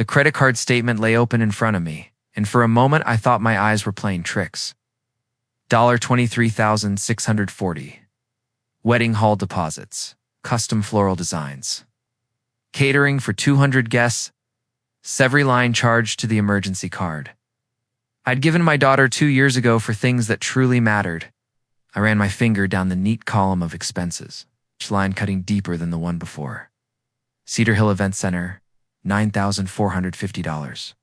The credit card statement lay open in front of me, and for a moment I thought my eyes were playing tricks. $23,640. Wedding hall deposits. Custom floral designs. Catering for 200 guests. Every line charged to the emergency card. I'd given my daughter 2 years ago for things that truly mattered. I ran my finger down the neat column of expenses, each line cutting deeper than the one before. Cedar Hill Event Center, $9,450.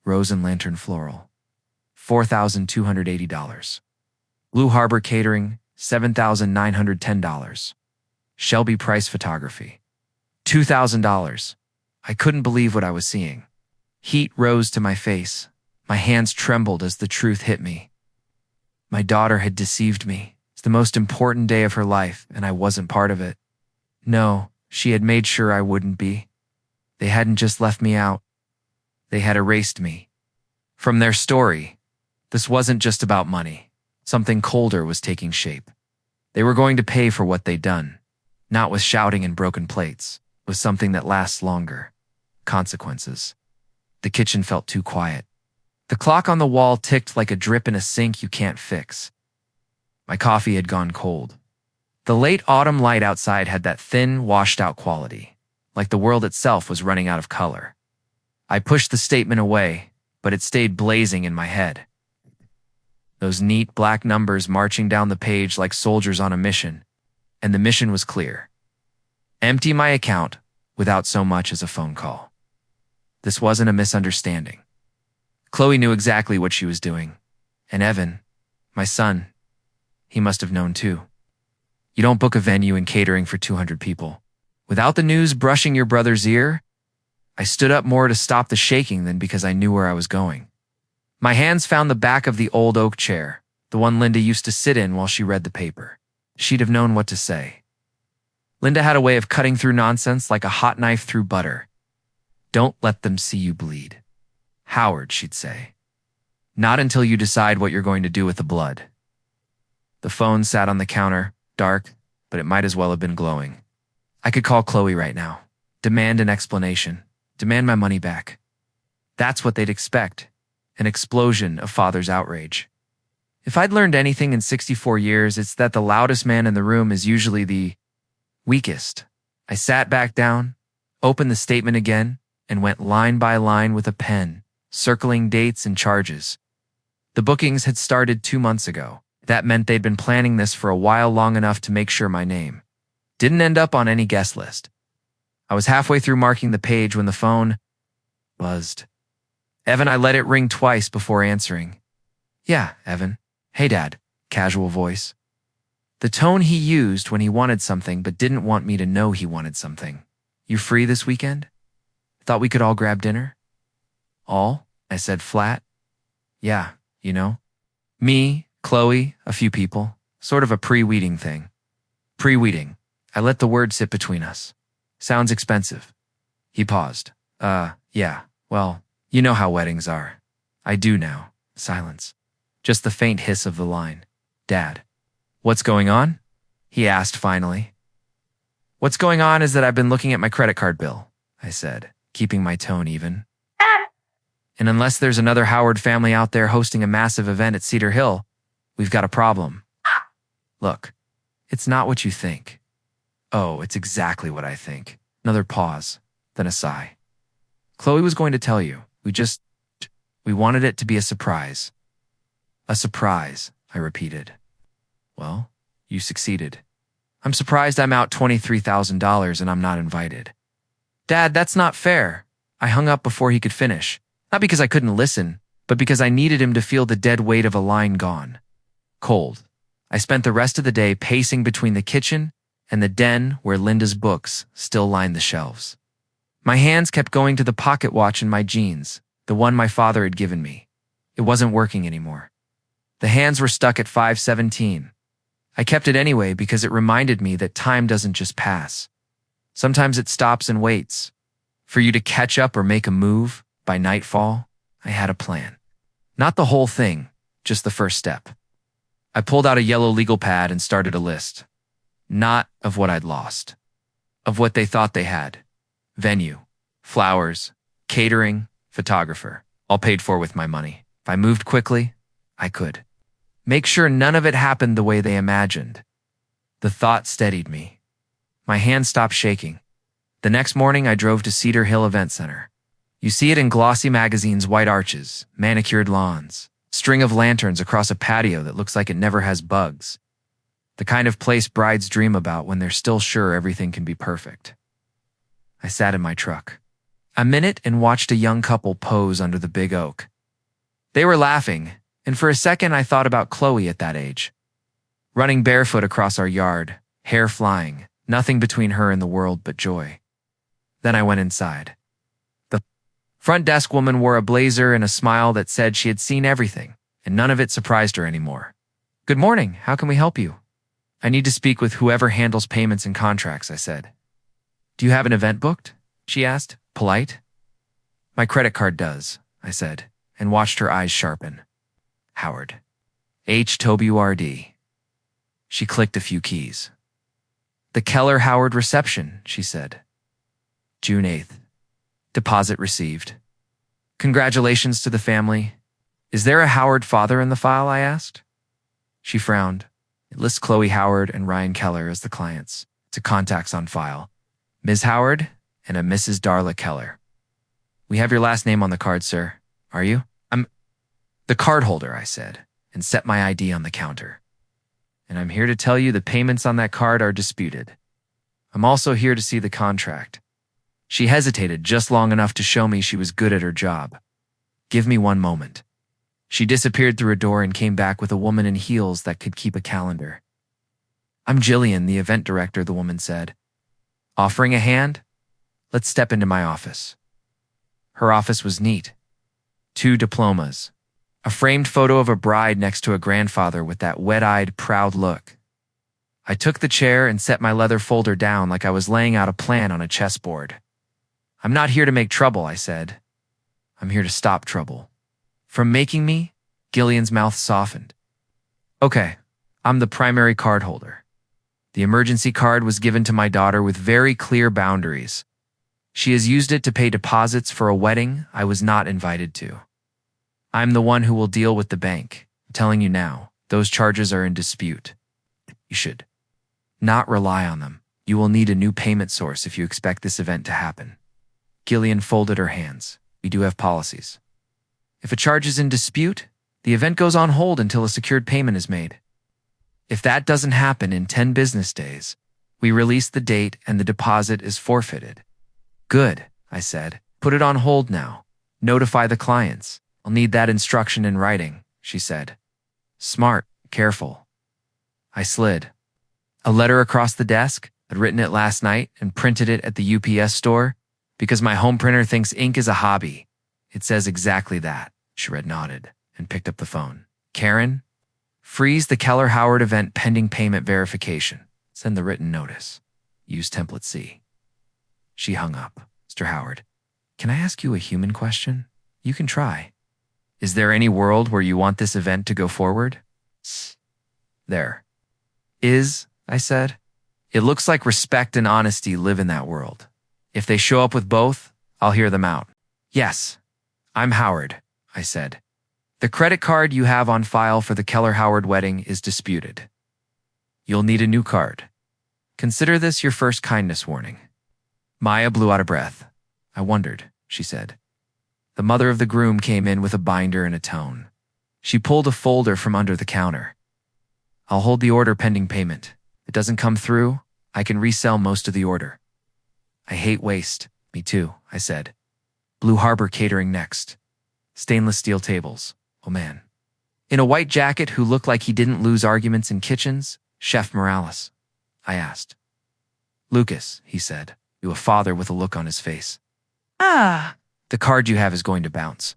Rose and Lantern Floral, $4,280. Blue Harbor Catering, $7,910. Shelby Price Photography, $2,000. I couldn't believe what I was seeing. Heat rose to my face. My hands trembled as the truth hit me. My daughter had deceived me. It's the most important day of her life, and I wasn't part of it. No, she had made sure I wouldn't be. They hadn't just left me out. They had erased me. From their story, this wasn't just about money. Something colder was taking shape. They were going to pay for what they'd done, not with shouting and broken plates, with something that lasts longer. Consequences. The kitchen felt too quiet. The clock on the wall ticked like a drip in a sink you can't fix. My coffee had gone cold. The late autumn light outside had that thin, washed-out quality, like the world itself was running out of color. I pushed the statement away, but it stayed blazing in my head. Those neat black numbers marching down the page like soldiers on a mission, and the mission was clear. Empty my account without so much as a phone call. This wasn't a misunderstanding. Chloe knew exactly what she was doing. And Evan, my son, he must have known too. You don't book a venue and catering for 200 people. Without the news brushing your brother's ear, I stood up more to stop the shaking than because I knew where I was going. My hands found the back of the old oak chair, the one Linda used to sit in while she read the paper. She'd have known what to say. Linda had a way of cutting through nonsense like a hot knife through butter. Don't let them see you bleed. Howard, she'd say. Not until you decide what you're going to do with the blood. The phone sat on the counter, dark, but it might as well have been glowing. I could call Chloe right now, demand an explanation, demand my money back. That's what they'd expect, an explosion of father's outrage. If I'd learned anything in 64 years, it's that the loudest man in the room is usually the weakest. I sat back down, opened the statement again, and went line by line with a pen, circling dates and charges. The bookings had started 2 months ago. That meant they'd been planning this for a while, long enough to make sure my name didn't end up on any guest list. I was halfway through marking the page when the phone buzzed. Evan, I let it ring twice before answering. Yeah, Evan. Hey, Dad. Casual voice. The tone he used when he wanted something but didn't want me to know he wanted something. You free this weekend? Thought we could all grab dinner? All? I said flat. Yeah, you know. Me, Chloe, a few people. Sort of a pre-wedding thing. Pre-wedding. I let the word sit between us. Sounds expensive. He paused. Yeah, well, you know how weddings are. I do now. Silence. Just the faint hiss of the line. Dad. What's going on? He asked finally. What's going on is that I've been looking at my credit card bill, I said, keeping my tone even. And unless there's another Howard family out there hosting a massive event at Cedar Hill, we've got a problem. Look, it's not what you think. Oh, it's exactly what I think. Another pause, then a sigh. Chloe was going to tell you. We wanted it to be a surprise. A surprise, I repeated. Well, you succeeded. I'm surprised I'm out $23,000 and I'm not invited. Dad, that's not fair. I hung up before he could finish. Not because I couldn't listen, but because I needed him to feel the dead weight of a line gone. Cold. I spent the rest of the day pacing between the kitchen and the den where Linda's books still lined the shelves. My hands kept going to the pocket watch in my jeans, the one my father had given me. It wasn't working anymore. The hands were stuck at 5:17. I kept it anyway because it reminded me that time doesn't just pass. Sometimes it stops and waits. For you to catch up or make a move, by nightfall, I had a plan. Not the whole thing, just the first step. I pulled out a yellow legal pad and started a list. Not of what I'd lost. Of what they thought they had. Venue, flowers, catering, photographer, all paid for with my money. If I moved quickly, I could make sure none of it happened the way they imagined. The thought steadied me. My hands stopped shaking. The next morning, I drove to Cedar Hill Event Center. You see it in glossy magazines, white arches, manicured lawns, string of lanterns across a patio that looks like it never has bugs. The kind of place brides dream about when they're still sure everything can be perfect. I sat in my truck a minute and watched a young couple pose under the big oak. They were laughing, and for a second I thought about Chloe at that age. Running barefoot across our yard, hair flying, nothing between her and the world but joy. Then I went inside. The front desk woman wore a blazer and a smile that said she had seen everything, and none of it surprised her anymore. "Good morning, how can we help you?" "I need to speak with whoever handles payments and contracts," I said. "Do you have an event booked?" she asked, polite. "My credit card does," I said, and watched her eyes sharpen. "Howard. H-W-R-D." She clicked a few keys. "The Keller Howard reception," she said. June 8th. Deposit received. "Congratulations to the family. Is there a Howard father in the file?" I asked. She frowned. "It lists Chloe Howard and Ryan Keller as the clients. It's a contacts on file. Ms. Howard and a Mrs. Darla Keller." "We have your last name on the card, sir. Are you?" "I'm the card holder," I said, and set my ID on the counter. "And I'm here to tell you the payments on that card are disputed. I'm also here to see the contract." She hesitated just long enough to show me she was good at her job. "Give me one moment." She disappeared through a door and came back with a woman in heels that could keep a calendar. "I'm Jillian, the event director," the woman said. "Offering a hand? Let's step into my office." Her office was neat. 2 diplomas. A framed photo of a bride next to a grandfather with that wet-eyed, proud look. I took the chair and set my leather folder down like I was laying out a plan on a chessboard. "I'm not here to make trouble," I said. "I'm here to stop trouble." "From making me?" Gillian's mouth softened. "Okay, I'm the primary card holder. The emergency card was given to my daughter with very clear boundaries. She has used it to pay deposits for a wedding I was not invited to. I'm the one who will deal with the bank. I'm telling you now, those charges are in dispute. You should not rely on them. You will need a new payment source if you expect this event to happen." Gillian folded her hands. "We do have policies. If a charge is in dispute, the event goes on hold until a secured payment is made. If that doesn't happen in 10 business days, we release the date and the deposit is forfeited." "Good," I said. "Put it on hold now. Notify the clients. I'll need that instruction in writing," she said. "Smart, careful." I slid a letter across the desk. I'd written it last night and printed it at the UPS store because my home printer thinks ink is a hobby. It says exactly that. Sherrod nodded and picked up the phone. "Karen, freeze the Keller Howard event pending payment verification. Send the written notice. Use template C." She hung up. "Mr. Howard, can I ask you a human question?" "You can try." "Is there any world where you want this event to go forward?" "There is," I said. "It looks like respect and honesty live in that world. If they show up with both, I'll hear them out." "Yes, I'm Howard," I said. "The credit card you have on file for the Keller Howard wedding is disputed. You'll need a new card. Consider this your first kindness warning." Maya blew out a breath. "I wondered," she said. The mother of the groom came in with a binder and a tone. She pulled a folder from under the counter. "I'll hold the order pending payment. If it doesn't come through, I can resell most of the order." "I hate waste." "Me too," I said. "Blue Harbor Catering next. Stainless steel tables. Oh man." In a white jacket who looked like he didn't lose arguments in kitchens, Chef Morales. I asked. "Lucas," he said, a father with a look on his face. Ah, "The card you have is going to bounce."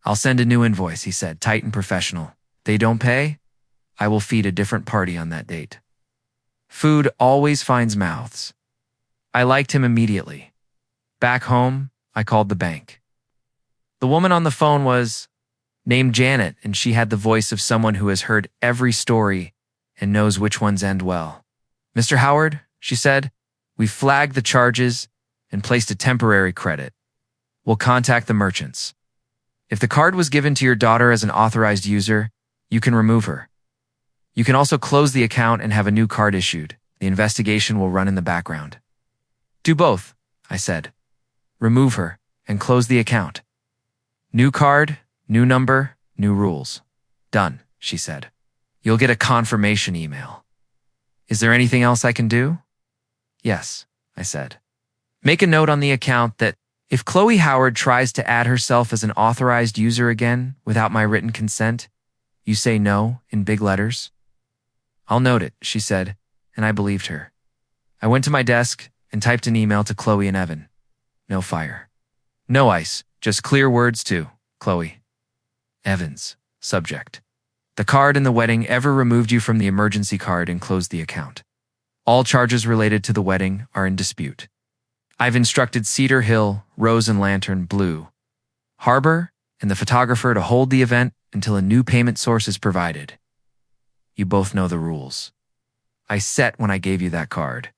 "I'll send a new invoice," he said, tight and professional. "They don't pay? I will feed a different party on that date." Food always finds mouths. I liked him immediately. Back home, I called the bank. The woman on the phone was named Janet, and she had the voice of someone who has heard every story and knows which ones end well. "Mr. Howard," she said, "we flagged the charges and placed a temporary credit. We'll contact the merchants. If the card was given to your daughter as an authorized user, you can remove her. You can also close the account and have a new card issued. The investigation will run in the background. Do both, I said. Remove her and close the account. New card, new number, new rules. Done, she said. You'll get a confirmation email. Is there anything else I can do? Yes, I said. Make a note on the account that if Chloe Howard tries to add herself as an authorized user again without my written consent, you say no in big letters. I'll note it, she said, and I believed her. I went to my desk and typed an email to Chloe and Evan. No fire. No ice, just clear words to Chloe. Evans, subject. The card in the wedding ever removed you from the emergency card and closed the account. All charges related to the wedding are in dispute. I've instructed Cedar Hill, Rose and Lantern, Blue, Harbor, and the photographer to hold the event until a new payment source is provided. You both know the rules. I set when I gave you that card.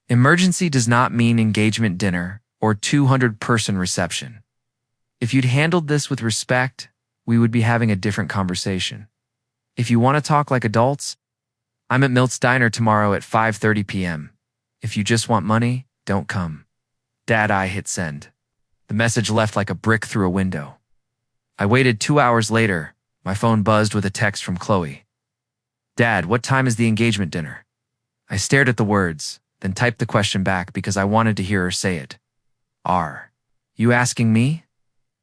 Emergency does not mean engagement dinner or 200-person reception. If you'd handled this with respect, we would be having a different conversation. If you want to talk like adults, I'm at Milt's Diner tomorrow at 5:30 p.m. If you just want money, don't come. Dad, I hit send. The message left like a brick through a window. I waited 2 hours later. My phone buzzed with a text from Chloe. Dad, what time is the engagement dinner? I stared at the words, then typed the question back because I wanted to hear her say it. Are you asking me?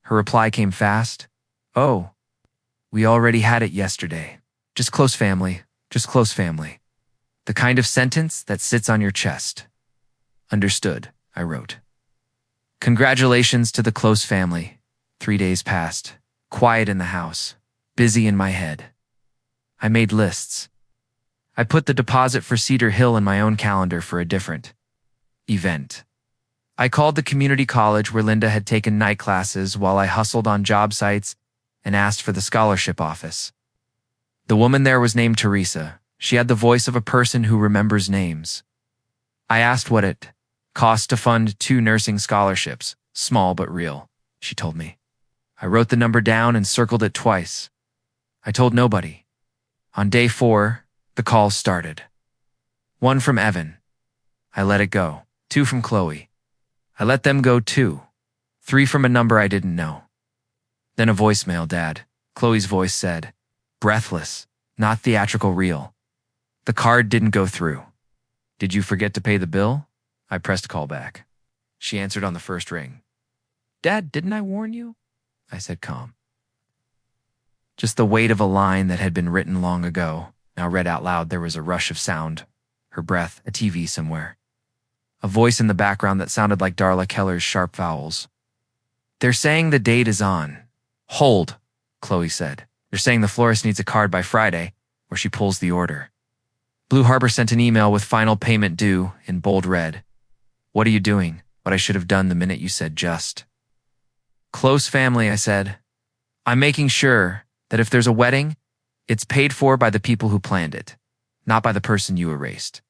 Her reply came fast. Oh, we already had it yesterday. Just close family, just close family. The kind of sentence that sits on your chest. Understood, I wrote. Congratulations to the close family. 3 days passed. Quiet in the house. Busy in my head. I made lists. I put the deposit for Cedar Hill in my own calendar for a different event. I called the community college where Linda had taken night classes while I hustled on job sites and asked for the scholarship office. The woman there was named Teresa. She had the voice of a person who remembers names. I asked what it cost to fund 2 nursing scholarships, small but real, she told me. I wrote the number down and circled it twice. I told nobody. On day 4, the calls started. 1 from Evan. I let it go. 2 from Chloe. I let them go too. 3 from a number I didn't know. Then a voicemail, Dad. Chloe's voice said, breathless, not theatrical real. The card didn't go through. Did you forget to pay the bill? I pressed call back. She answered on the first ring. Dad, didn't I warn you? I said calm. Just the weight of a line that had been written long ago. Now read out loud, there was a rush of sound. Her breath, a TV somewhere. A voice in the background that sounded like Darla Keller's sharp vowels. They're saying the date is on. Hold, Chloe said. They're saying the florist needs a card by Friday, or she pulls the order. Blue Harbor sent an email with final payment due in bold red. What are you doing? What I should have done the minute you said just. Close family, I said. I'm making sure that if there's a wedding, it's paid for by the people who planned it, not by the person you erased.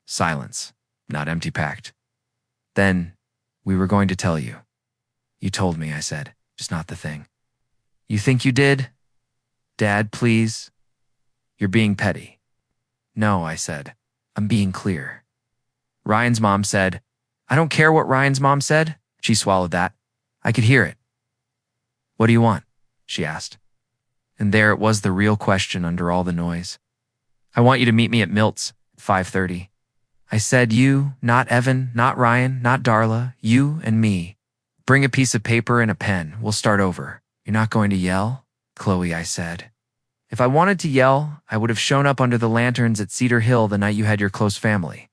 Silence, not empty pact. Then, we were going to tell you. You told me, I said, just not the thing. You think you did? Dad, please. You're being petty. No, I said. I'm being clear. Ryan's mom said, I don't care what Ryan's mom said. She swallowed that. I could hear it. What do you want? She asked. And there it was, the real question under all the noise. I want you to meet me at Milt's at 5:30. I said you, not Evan, not Ryan, not Darla, you and me. Bring a piece of paper and a pen. We'll start over. You're not going to yell? Chloe, I said. If I wanted to yell, I would have shown up under the lanterns at Cedar Hill the night you had your close family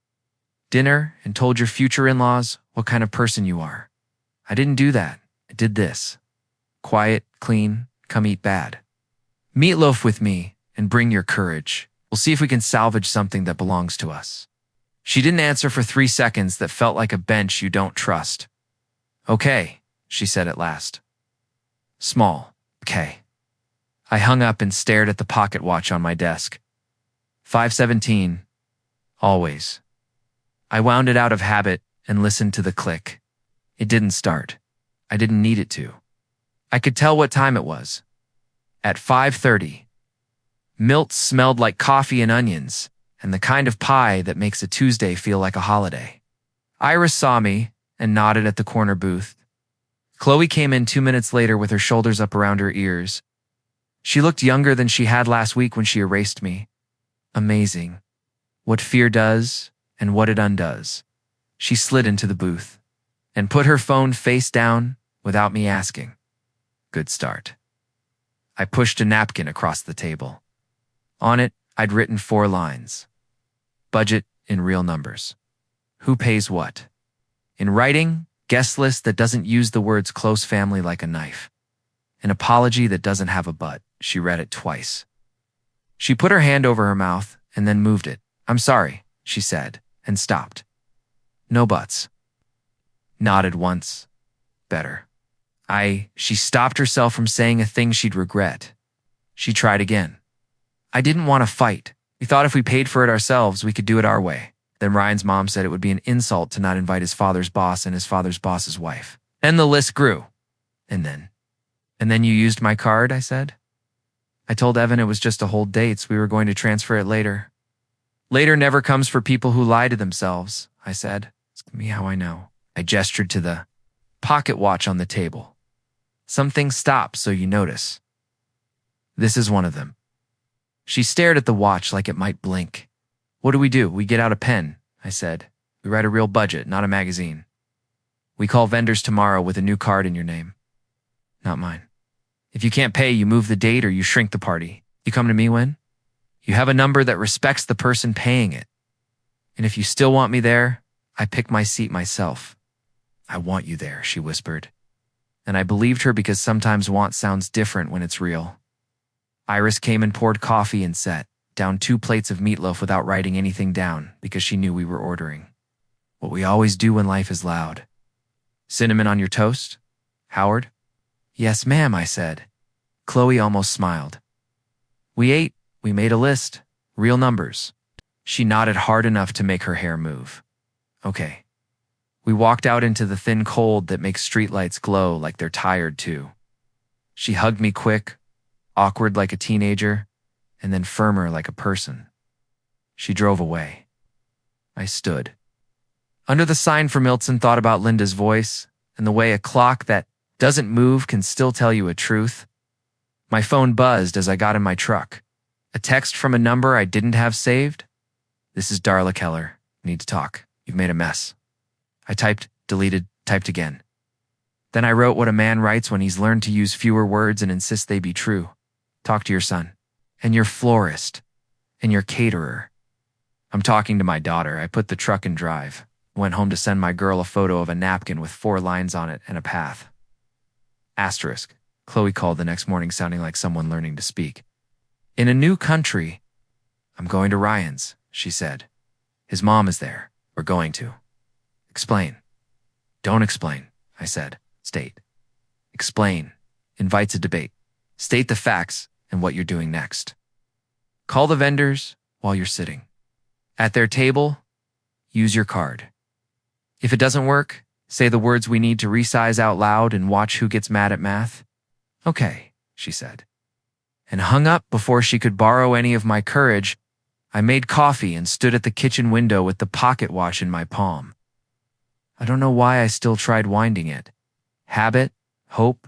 dinner and told your future in-laws what kind of person you are. I didn't do that. I did this. Quiet, clean, come eat bad. Meatloaf with me and bring your courage. We'll see if we can salvage something that belongs to us. She didn't answer for 3 seconds that felt like a bench you don't trust. Okay, she said at last. Small, okay. I hung up and stared at the pocket watch on my desk. 5:17. Always. I wound it out of habit and listened to the click. It didn't start. I didn't need it to. I could tell what time it was. At 5:30. Milt smelled like coffee and onions, and the kind of pie that makes a Tuesday feel like a holiday. Iris saw me and nodded at the corner booth. Chloe came in 2 minutes later with her shoulders up around her ears. She looked younger than she had last week when she erased me. Amazing. What fear does and what it undoes. She slid into the booth and put her phone face down without me asking. Good start. I pushed a napkin across the table. On it, I'd written 4 lines. Budget in real numbers. Who pays what? In writing, guest list that doesn't use the words close family like a knife. An apology that doesn't have a but. She read it twice. She put her hand over her mouth and then moved it. I'm sorry, she said, and stopped. No buts. Nodded once. Better. She stopped herself from saying a thing she'd regret. She tried again. I didn't want to fight. We thought if we paid for it ourselves, we could do it our way. Then Ryan's mom said it would be an insult to not invite his father's boss and his father's boss's wife. And the list grew. And then you used my card, I said. I told Evan it was just to hold dates. We were going to transfer it later. Later never comes for people who lie to themselves, I said. Ask me how I know. I gestured to the pocket watch on the table. Some things stop so you notice. This is one of them. She stared at the watch like it might blink. What do? We get out a pen, I said. We write a real budget, not a magazine. We call vendors tomorrow with a new card in your name. Not mine. If you can't pay, you move the date or you shrink the party. You come to me when? You have a number that respects the person paying it. And if you still want me there, I pick my seat myself. I want you there, she whispered. And I believed her because sometimes want sounds different when it's real. Iris came and poured coffee and sat down 2 plates of meatloaf without writing anything down because she knew we were ordering. What we always do when life is loud. Cinnamon on your toast? Howard? Yes, ma'am, I said. Chloe almost smiled. We ate. We made a list. Real numbers. She nodded hard enough to make her hair move. Okay. We walked out into the thin cold that makes streetlights glow like they're tired too. She hugged me quick, awkward like a teenager, and then firmer like a person. She drove away. I stood. Under the sign for Milton, thought about Linda's voice and the way a clock that doesn't move can still tell you a truth. My phone buzzed as I got in my truck. A text from a number I didn't have saved. This is Darla Keller. Need to talk. You've made a mess. I typed, deleted, typed again. Then I wrote what a man writes when he's learned to use fewer words and insist they be true. Talk to your son. And your florist. And your caterer. I'm talking to my daughter. I put the truck in drive. Went home to send my girl a photo of a napkin with 4 lines on it and a path. Asterisk. Chloe called the next morning sounding like someone learning to speak. In a new country. I'm going to Ryan's, she said. His mom is there. We're going to. Explain. Don't explain, I said. State. Explain. Invites a debate. State the facts and what you're doing next. Call the vendors while you're sitting. At their table, use your card. If it doesn't work, say the words we need to resize out loud and watch who gets mad at math. Okay, she said. And hung up before she could borrow any of my courage. I made coffee and stood at the kitchen window with the pocket watch in my palm. I don't know why I still tried winding it. Habit? Hope?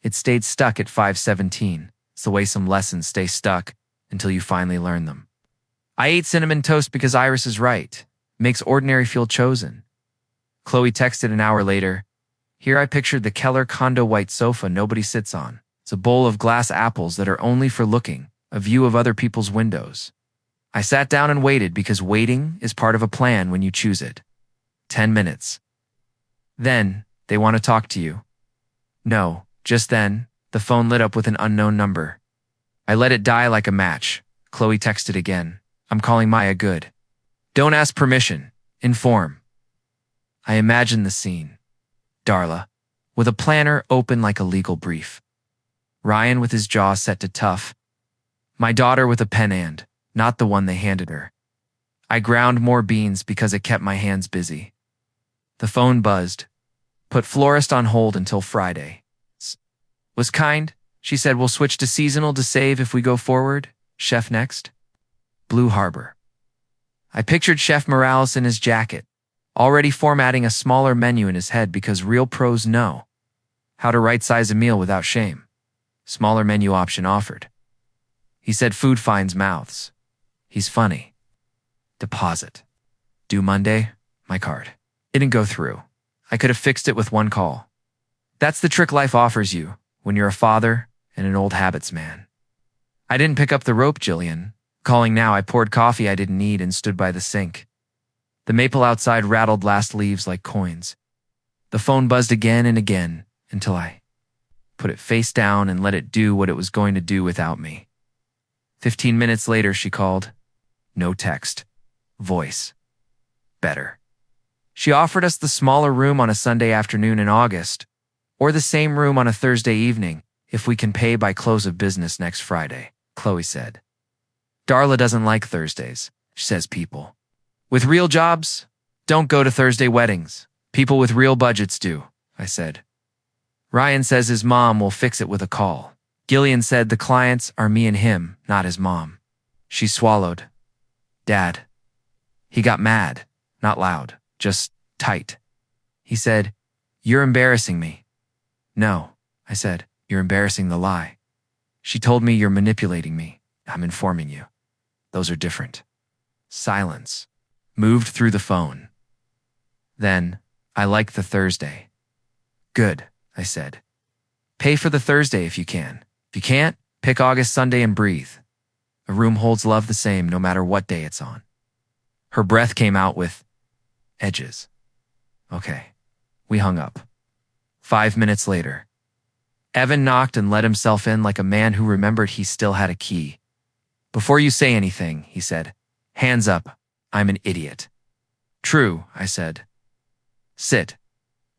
It stayed stuck at 5:17. It's the way some lessons stay stuck until you finally learn them. I ate cinnamon toast because Iris is right. Makes ordinary feel chosen. Chloe texted an hour later. Here I pictured the Keller condo white sofa nobody sits on. It's a bowl of glass apples that are only for looking, a view of other people's windows. I sat down and waited because waiting is part of a plan when you choose it. 10 minutes. Then, they want to talk to you. No, just then, the phone lit up with an unknown number. I let it die like a match. Chloe texted again. I'm calling Maya Good. Don't ask permission. Inform. I imagined the scene. Darla, with a planner open like a legal brief. Ryan with his jaw set to tough. My daughter with a pen and, not the one they handed her. I ground more beans because it kept my hands busy. The phone buzzed. Put florist on hold until Friday. Was kind. She said we'll switch to seasonal to save if we go forward. Chef next. Blue Harbor. I pictured Chef Morales in his jacket, already formatting a smaller menu in his head because real pros know how to right-size a meal without shame. Smaller menu option offered. He said food finds mouths. He's funny. Deposit. Due Monday, my card. Didn't go through. I could have fixed it with one call. That's the trick life offers you when you're a father and an old habits man. I didn't pick up the rope, Jillian. Calling now, I poured coffee I didn't need and stood by the sink. The maple outside rattled last leaves like coins. The phone buzzed again and again until I put it face down and let it do what it was going to do without me. 15 minutes later, she called. No text. Voice. Better. She offered us the smaller room on a Sunday afternoon in August, or the same room on a Thursday evening if we can pay by close of business next Friday, Chloe said. Darla doesn't like Thursdays, says people. With real jobs, don't go to Thursday weddings. People with real budgets do, I said. Ryan says his mom will fix it with a call. Gillian said the clients are me and him, not his mom. She swallowed. Dad. He got mad, not loud, just tight. He said, "You're embarrassing me." No, I said, "You're embarrassing the lie." She told me you're manipulating me. I'm informing you. Those are different. Silence. Moved through the phone. Then, I like the Thursday. Good, I said. Pay for the Thursday if you can. If you can't, pick August Sunday and breathe. A room holds love the same no matter what day it's on. Her breath came out with edges. Okay. We hung up. 5 minutes later. Evan knocked and let himself in like a man who remembered he still had a key. Before you say anything, he said, hands up, I'm an idiot. True, I said. Sit.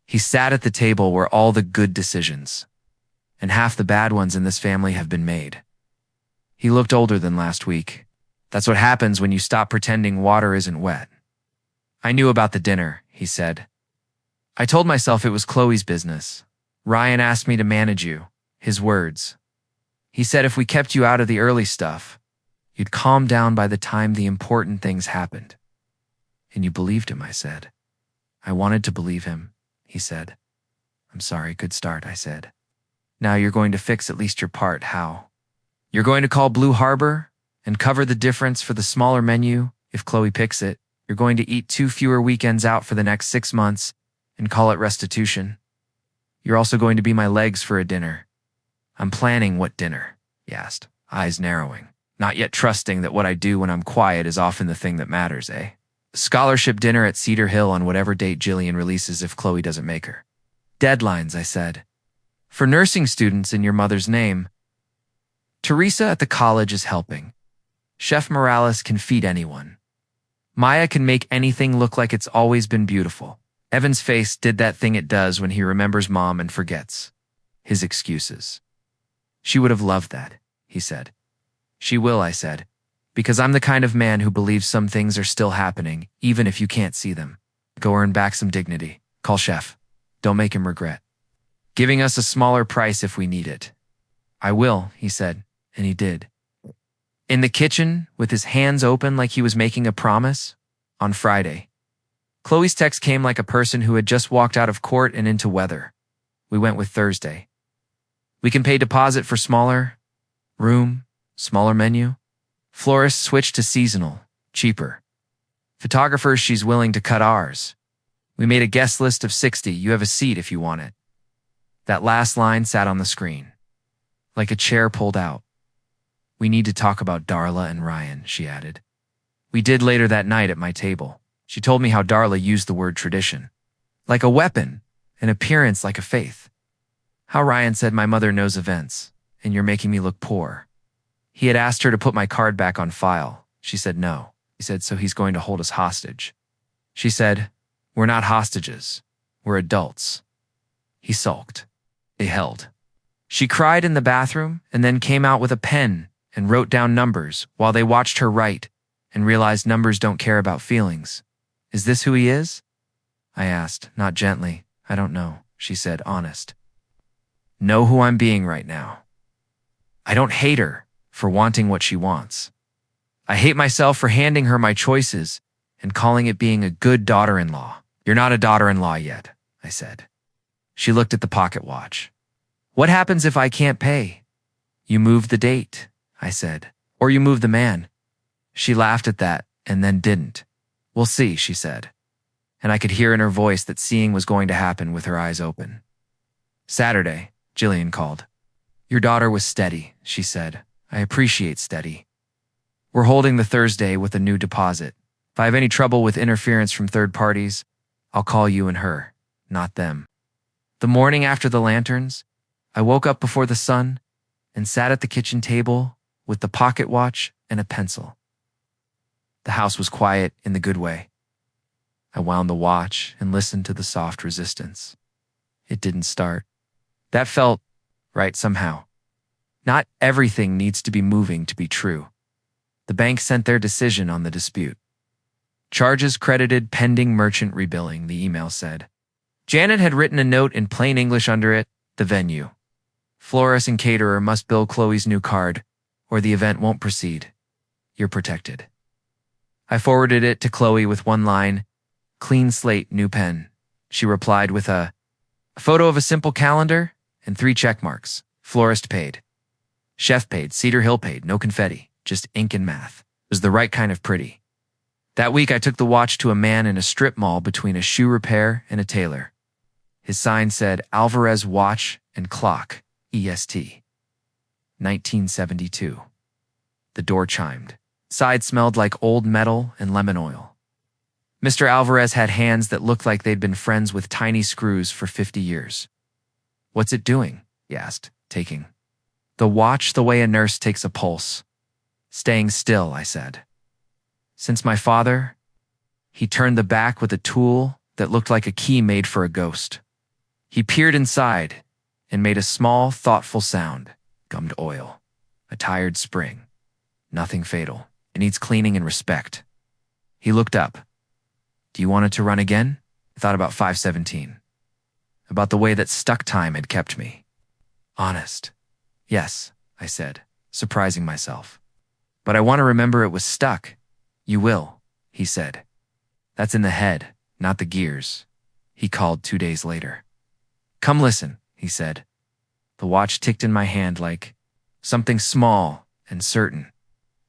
He sat at the table where all the good decisions and half the bad ones in this family have been made. He looked older than last week. That's what happens when you stop pretending water isn't wet. I knew about the dinner, he said. I told myself it was Chloe's business. Ryan asked me to manage you, his words. He said if we kept you out of the early stuff, you'd calm down by the time the important things happened. And you believed him, I said. I wanted to believe him, he said. I'm sorry, good start, I said. Now you're going to fix at least your part. How? You're going to call Blue Harbor and cover the difference for the smaller menu if Chloe picks it. You're going to eat 2 fewer weekends out for the next 6 months and call it restitution. You're also going to be my legs for a dinner. I'm planning what dinner, he asked, eyes narrowing. Not yet trusting that what I do when I'm quiet is often the thing that matters, eh? Scholarship dinner at Cedar Hill on whatever date Jillian releases if Chloe doesn't make her. Deadlines, I said. For nursing students in your mother's name. Teresa at the college is helping. Chef Morales can feed anyone. Maya can make anything look like it's always been beautiful. Evan's face did that thing it does when he remembers mom and forgets. His excuses. She would have loved that, he said. She will, I said, because I'm the kind of man who believes some things are still happening, even if you can't see them. Go earn back some dignity. Call Chef. Don't make him regret. Giving us a smaller price if we need it. I will, he said, and he did. In the kitchen, with his hands open like he was making a promise, on Friday. Chloe's text came like a person who had just walked out of court and into weather. We went with Thursday. We can pay deposit for smaller room, smaller menu. Florist switched to seasonal, cheaper. Photographers, she's willing to cut ours. We made a guest list of 60. You have a seat if you want it. That last line sat on the screen, like a chair pulled out. We need to talk about Darla and Ryan, she added. We did later that night at my table. She told me how Darla used the word tradition. Like a weapon, an appearance like a faith. How Ryan said my mother knows events, and you're making me look poor. He had asked her to put my card back on file. She said no. He said, so he's going to hold us hostage. She said, we're not hostages. We're adults. He sulked. They held. She cried in the bathroom and then came out with a pen and wrote down numbers while they watched her write and realized numbers don't care about feelings. Is this who he is? I asked, not gently. I don't know. she said, honest. Know who I'm being right now. I don't hate her for wanting what she wants. I hate myself for handing her my choices and calling it being a good daughter-in-law. You're not a daughter-in-law yet, I said. She looked at the pocket watch. What happens if I can't pay? You move the date, I said. Or you move the man. She laughed at that and then didn't. We'll see, she said. And I could hear in her voice that seeing was going to happen with her eyes open. Saturday, Jillian called. Your daughter was steady, she said. I appreciate steady. We're holding the Thursday with a new deposit. If I have any trouble with interference from third parties, I'll call you and her, not them. The morning after the lanterns, I woke up before the sun and sat at the kitchen table with the pocket watch and a pencil. The house was quiet in the good way. I wound the watch and listened to the soft resistance. It didn't start. That felt right somehow. Not everything needs to be moving to be true. The bank sent their decision on the dispute. Charges credited pending merchant rebilling, the email said. Janet had written a note in plain English under it, the venue. Florist and caterer must bill Chloe's new card, or the event won't proceed. You're protected. I forwarded it to Chloe with one line, clean slate, new pen. She replied with a photo of a simple calendar and 3 check marks. Florist paid. Chef paid. Cedar Hill paid. No confetti. Just ink and math. It was the right kind of pretty. That week I took the watch to a man in a strip mall between a shoe repair and a tailor. His sign said Alvarez Watch and Clock, EST. 1972. The door chimed. Side smelled like old metal and lemon oil. Mr. Alvarez had hands that looked like they'd been friends with tiny screws for 50 years. What's it doing? He asked, taking the watch the way a nurse takes a pulse. Staying still, I said. Since my father, he turned the back with a tool that looked like a key made for a ghost. He peered inside and made a small, thoughtful sound. Gummed oil. A tired spring. Nothing fatal. It needs cleaning and respect. He looked up. Do you want it to run again? I thought about 517. About the way that stuck time had kept me. Honest. Yes, I said, surprising myself. But I want to remember it was stuck. You will, he said. That's in the head, not the gears. He called 2 days later. Come listen, he said. The watch ticked in my hand like something small and certain.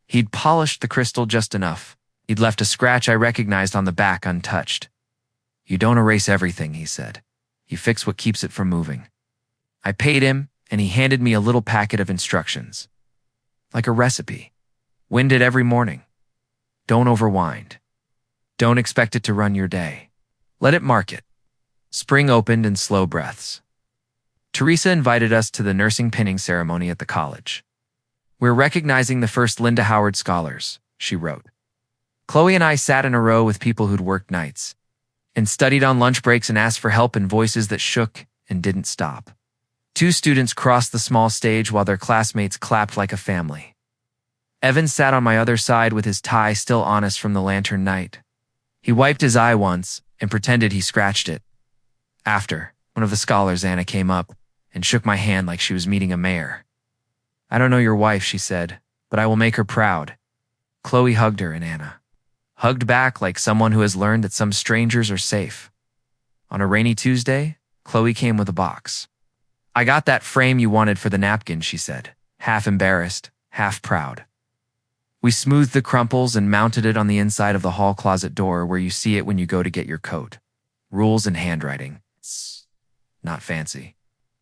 He'd polished the crystal just enough. He'd left a scratch I recognized on the back untouched. You don't erase everything, he said. You fix what keeps it from moving. I paid him, and he handed me a little packet of instructions. Like a recipe. Wind it every morning. Don't overwind. Don't expect it to run your day. Let it mark it. Spring opened in slow breaths. Teresa invited us to the nursing pinning ceremony at the college. We're recognizing the first Linda Howard scholars, she wrote. Chloe and I sat in a row with people who'd worked nights and studied on lunch breaks and asked for help in voices that shook and didn't stop. 2 students crossed the small stage while their classmates clapped like a family. Evan sat on my other side with his tie still honest from the lantern night. He wiped his eye once and pretended he scratched it. After, one of the scholars, Anna, came up and shook my hand like she was meeting a mayor. I don't know your wife, she said, but I will make her proud. Chloe hugged her, and Anna hugged back like someone who has learned that some strangers are safe. On a rainy Tuesday, Chloe came with a box. I got that frame you wanted for the napkin, she said, half embarrassed, half proud. We smoothed the crumples and mounted it on the inside of the hall closet door where you see it when you go to get your coat. Rules and handwriting. It's not fancy.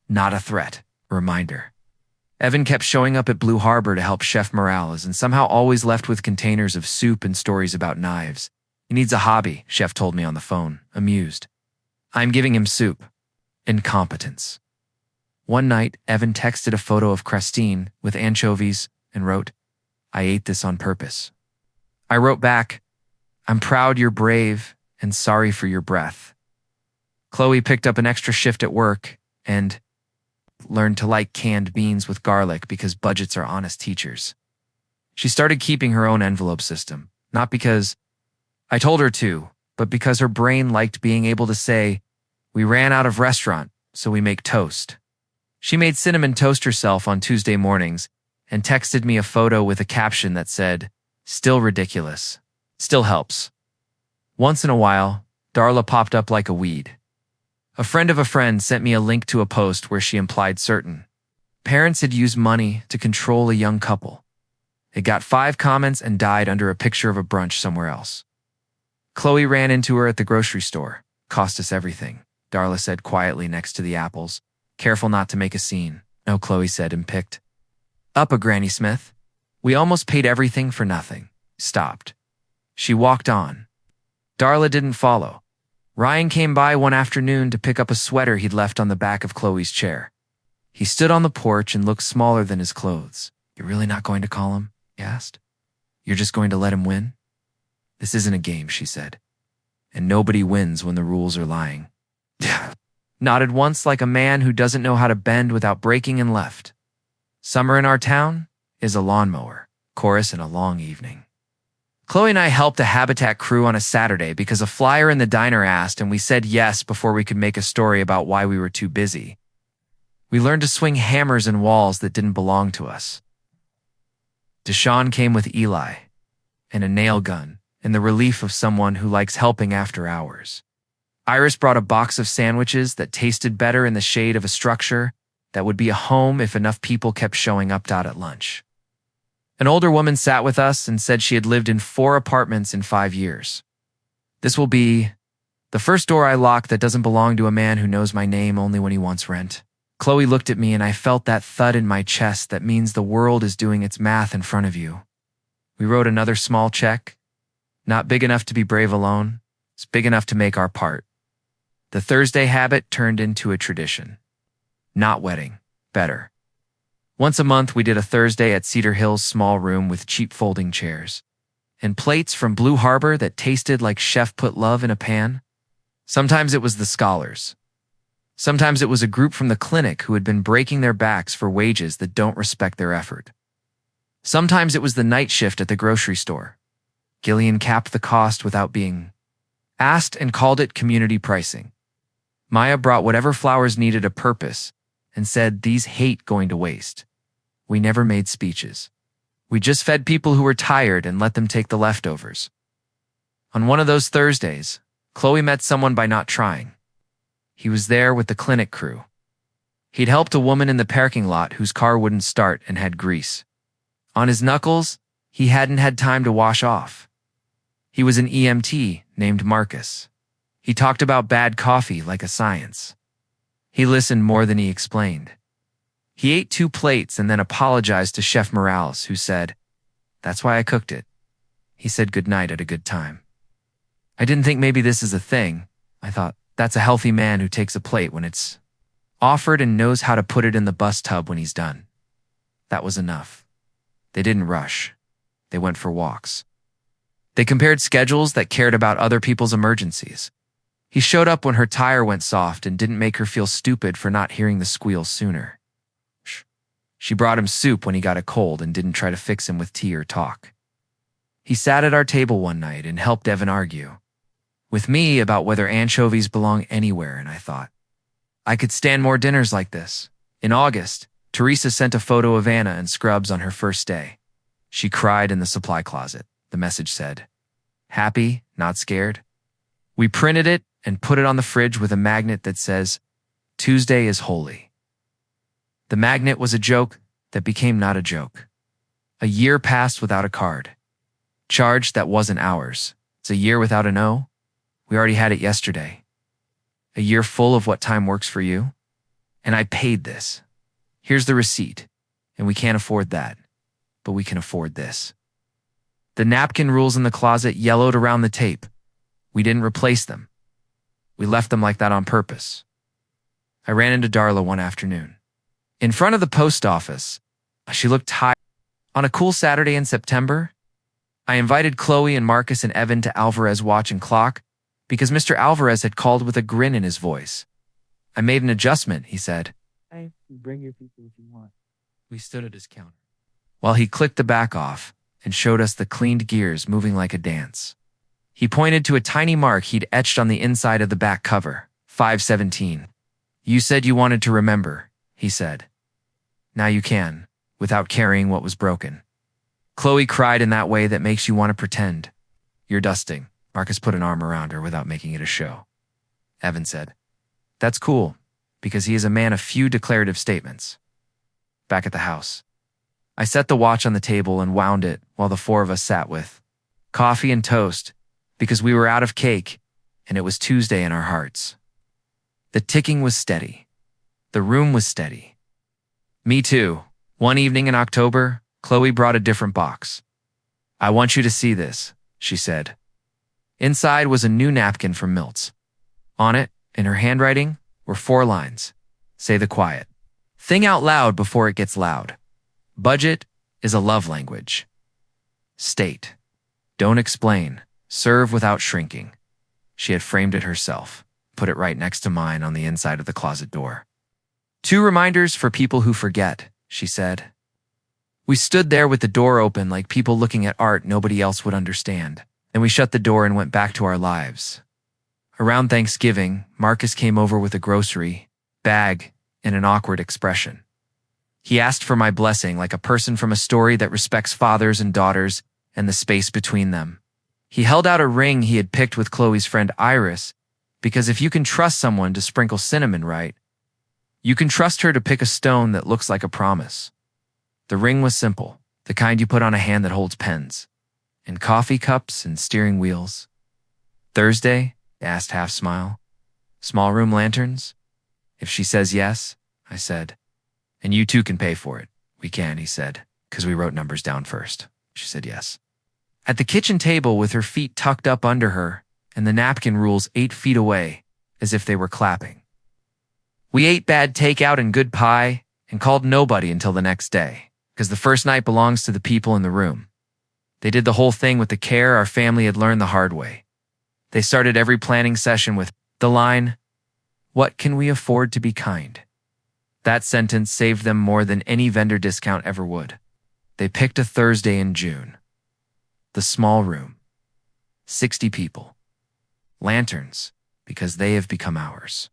Not a threat. A reminder. Evan kept showing up at Blue Harbor to help Chef Morales and somehow always left with containers of soup and stories about knives. He needs a hobby, Chef told me on the phone, amused. I'm giving him soup. Incompetence. One night, Evan texted a photo of Christine with anchovies and wrote, I ate this on purpose. I wrote back, I'm proud you're brave and sorry for your breath. Chloe picked up an extra shift at work and learned to like canned beans with garlic because budgets are honest teachers. She started keeping her own envelope system, not because I told her to, but because her brain liked being able to say, we ran out of restaurant so we make toast. She made cinnamon toast herself on Tuesday mornings and texted me a photo with a caption that said, "Still ridiculous. Still helps." Once in a while, Darla popped up like a weed. A friend of a friend sent me a link to a post where she implied certain parents had used money to control a young couple. It got 5 comments and died under a picture of a brunch somewhere else. Chloe ran into her at the grocery store. "Cost us everything," Darla said quietly next to the apples. "Careful not to make a scene." "No," Chloe said and picked up a Granny Smith. "We almost paid everything for nothing." Stopped. She walked on. Darla didn't follow. Ryan came by one afternoon to pick up a sweater he'd left on the back of Chloe's chair. He stood on the porch and looked smaller than his clothes. "You're really not going to call him?" he asked. "You're just going to let him win?" "This isn't a game," she said. "And nobody wins when the rules are lying." Nodded once like a man who doesn't know how to bend without breaking and left. "Summer in our town is a lawnmower, chorus, and a long evening." Chloe and I helped a Habitat crew on a Saturday because a flyer in the diner asked, and we said yes before we could make a story about why we were too busy. We learned to swing hammers in walls that didn't belong to us. Deshaun came with Eli and a nail gun and the relief of someone who likes helping after hours. Iris brought a box of sandwiches that tasted better in the shade of a structure that would be a home if enough people kept showing up at lunch. An older woman sat with us and said she had lived in 4 apartments in 5 years. "This will be the first door I lock that doesn't belong to a man who knows my name only when he wants rent." Chloe looked at me and I felt that thud in my chest that means the world is doing its math in front of you. We wrote another small check. Not big enough to be brave alone. It's big enough to make our part. The Thursday habit turned into a tradition. Not wedding. Better. Once a month, we did a Thursday at Cedar Hill's small room with cheap folding chairs and plates from Blue Harbor that tasted like chef put love in a pan. Sometimes it was the scholars. Sometimes it was a group from the clinic who had been breaking their backs for wages that don't respect their effort. Sometimes it was the night shift at the grocery store. Gillian capped the cost without being asked and called it community pricing. Maya brought whatever flowers needed a purpose and said, "These hate going to waste." We never made speeches. We just fed people who were tired and let them take the leftovers. On one of those Thursdays, Chloe met someone by not trying. He was there with the clinic crew. He'd helped a woman in the parking lot whose car wouldn't start and had grease on his knuckles he hadn't had time to wash off. He was an EMT named Marcus. He talked about bad coffee like a science. He listened more than he explained. He ate 2 plates and then apologized to Chef Morales, who said, "That's why I cooked it." He said goodnight at a good time. I didn't think maybe this is a thing. I thought, that's a healthy man who takes a plate when it's offered and knows how to put it in the bus tub when he's done. That was enough. They didn't rush. They went for walks. They compared schedules that cared about other people's emergencies. He showed up when her tire went soft and didn't make her feel stupid for not hearing the squeal sooner. She brought him soup when he got a cold and didn't try to fix him with tea or talk. He sat at our table one night and helped Evan argue with me about whether anchovies belong anywhere, and I thought, I could stand more dinners like this. In August, Teresa sent a photo of Anna and Scrubs on her first day. She cried in the supply closet. The message said, "Happy, not scared." We printed it and put it on the fridge with a magnet that says, "Tuesday is holy." The magnet was a joke that became not a joke. A year passed without a card. Charge that wasn't ours. It's a year without an O. We already had it yesterday. A year full of what time works for you. And I paid this. Here's the receipt. And we can't afford that. But we can afford this. The napkin rules in the closet yellowed around the tape. We didn't replace them. We left them like that on purpose. I ran into Darla one afternoon. In front of the post office, she looked tired. On a cool Saturday in September, I invited Chloe and Marcus and Evan to Alvarez Watch and Clock because Mr. Alvarez had called with a grin in his voice. "I made an adjustment," he said. "Hey, bring your people if you want." We stood at his counter while he clicked the back off and showed us the cleaned gears moving like a dance. He pointed to a tiny mark he'd etched on the inside of the back cover, 517. You said you wanted to remember, he said. Now you can, without carrying what was broken. Chloe cried in that way that makes you want to pretend. You're dusting. Marcus put an arm around her without making it a show. Evan said, That's cool, because he is a man of few declarative statements. Back at the house, I set the watch on the table and wound it while the four of us sat with coffee and toast, because we were out of cake and it was Tuesday in our hearts. The ticking was steady. The room was steady. Me too. One evening in October, Chloe brought a different box. I want you to see this, she said. Inside was a new napkin from Milt's. On it, in her handwriting, were 4 lines. Say the quiet thing out loud before it gets loud. Budget is a love language. State. Don't explain. Serve without shrinking. She had framed it herself, put it right next to mine on the inside of the closet door. 2 reminders for people who forget, she said. We stood there with the door open like people looking at art nobody else would understand. Then we shut the door and went back to our lives. Around Thanksgiving, Marcus came over with a grocery bag and an awkward expression. He asked for my blessing like a person from a story that respects fathers and daughters and the space between them. He held out a ring he had picked with Chloe's friend Iris, because if you can trust someone to sprinkle cinnamon right, you can trust her to pick a stone that looks like a promise. The ring was simple, the kind you put on a hand that holds pens, and coffee cups and steering wheels. Thursday? Asked half-smile. Small room lanterns? If she says yes, I said. And you too can pay for it. We can, he said, because we wrote numbers down first. She said yes. At the kitchen table with her feet tucked up under her and the napkin rules 8 feet away, as if they were clapping. We ate bad takeout and good pie and called nobody until the next day, because the first night belongs to the people in the room. They did the whole thing with the care our family had learned the hard way. They started every planning session with the line, "What can we afford to be kind?" That sentence saved them more than any vendor discount ever would. They picked a Thursday in June. The small room. 60 people. Lanterns, because they have become ours.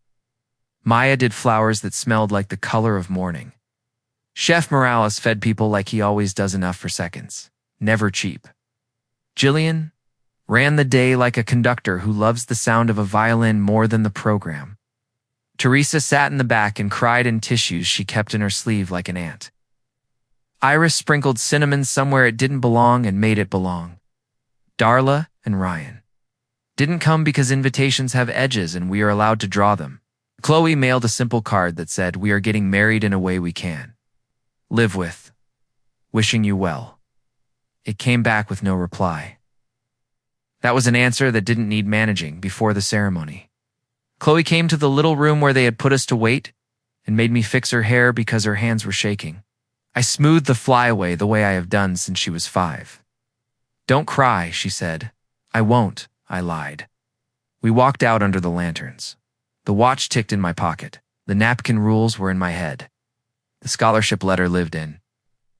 Maya did flowers that smelled like the color of morning. Chef Morales fed people like he always does, enough for seconds. Never cheap. Jillian ran the day like a conductor who loves the sound of a violin more than the program. Teresa sat in the back and cried in tissues she kept in her sleeve like an ant. Iris sprinkled cinnamon somewhere it didn't belong and made it belong. Darla and Ryan didn't come because invitations have edges and we are allowed to draw them. Chloe mailed a simple card that said, "We are getting married in a way we can live with. Wishing you well." It came back with no reply. That was an answer that didn't need managing before the ceremony. Chloe came to the little room where they had put us to wait and made me fix her hair because her hands were shaking. I smoothed the flyaway the way I have done since she was 5. "Don't cry," she said. "I won't," I lied. We walked out under the lanterns. The watch ticked in my pocket. The napkin rules were in my head. The scholarship letter lived in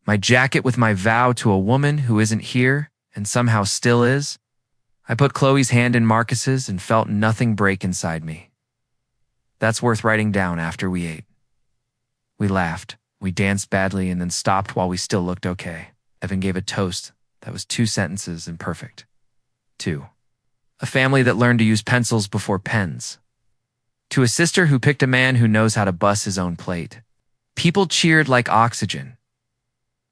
my jacket with my vow to a woman who isn't here and somehow still is. I put Chloe's hand in Marcus's and felt nothing break inside me. That's worth writing down after we ate. We laughed. We danced badly and then stopped while we still looked okay. Evan gave a toast that was 2 sentences and perfect. 2. A family that learned to use pencils before pens. To a sister who picked a man who knows how to bus his own plate. People cheered like oxygen.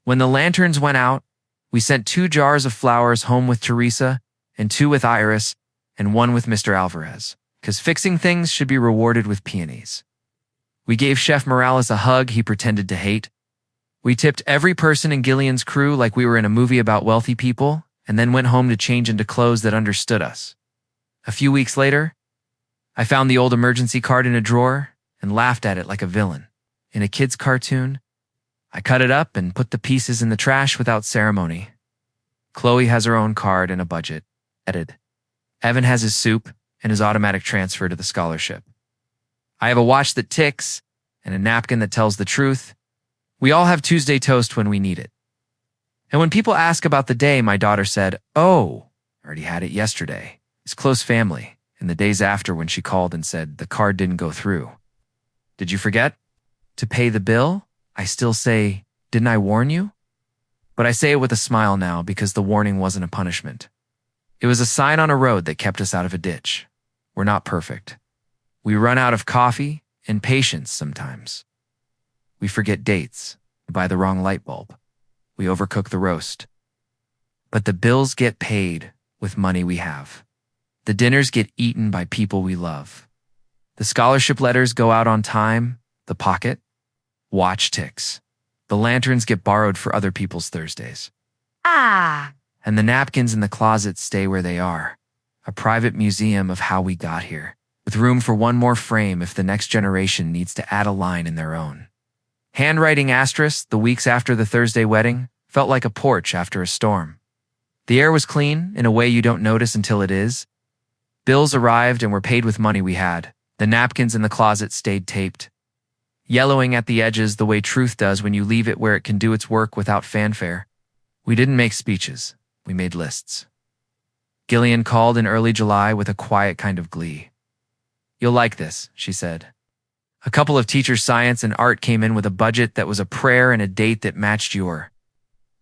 When the lanterns went out, we sent 2 jars of flowers home with Teresa and 2 with Iris and 1 with Mr. Alvarez, because fixing things should be rewarded with peonies. We gave Chef Morales a hug he pretended to hate. We tipped every person in Gillian's crew like we were in a movie about wealthy people, and then went home to change into clothes that understood us. A few weeks later, I found the old emergency card in a drawer and laughed at it like a villain. In a kid's cartoon, I cut it up and put the pieces in the trash without ceremony. Chloe has her own card and a budget. Edited. Evan has his soup and his automatic transfer to the scholarship. I have a watch that ticks and a napkin that tells the truth. We all have Tuesday toast when we need it. And when people ask about the day, my daughter said, "Oh, already had it yesterday." It's close family, and the days after when she called and said the card didn't go through. Did you forget? To pay the bill? I still say, didn't I warn you? But I say it with a smile now because the warning wasn't a punishment. It was a sign on a road that kept us out of a ditch. We're not perfect. We run out of coffee and patience sometimes. We forget dates, buy the wrong light bulb. We overcook the roast. But the bills get paid with money we have. The dinners get eaten by people we love. The scholarship letters go out on time, the pocket, watch ticks. The lanterns get borrowed for other people's Thursdays. And the napkins in the closet stay where they are, a private museum of how we got here, with room for one more frame if the next generation needs to add a line in their own. Handwriting asterisks the weeks after the Thursday wedding felt like a porch after a storm. The air was clean in a way you don't notice until it is. Bills arrived and were paid with money we had. The napkins in the closet stayed taped, yellowing at the edges the way truth does when you leave it where it can do its work without fanfare. We didn't make speeches. We made lists. Gillian called in early July with a quiet kind of glee. You'll like this, she said. A couple of teachers' science and art came in with a budget that was a prayer and a date that matched your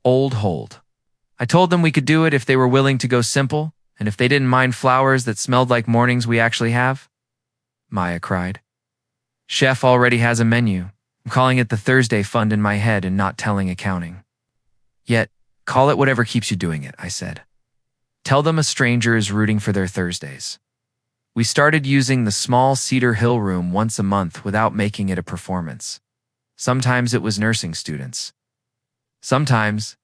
old hold. I told them we could do it if they were willing to go simple, and if they didn't mind flowers that smelled like mornings we actually have. Maya cried. Chef already has a menu. I'm calling it the Thursday Fund in my head and not telling accounting. Yet, call it whatever keeps you doing it, I said. Tell them a stranger is rooting for their Thursdays. We started using the small Cedar Hill room once a month without making it a performance. Sometimes it was nursing students. Sometimes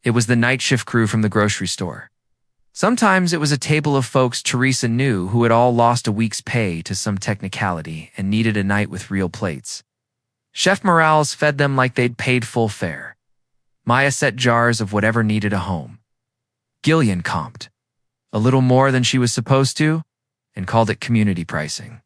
it was the night shift crew from the grocery store. Sometimes it was a table of folks Teresa knew who had all lost a week's pay to some technicality and needed a night with real plates. Chef Morales fed them like they'd paid full fare. Maya set jars of whatever needed a home. Gillian comped, a little more than she was supposed to, and called it community pricing.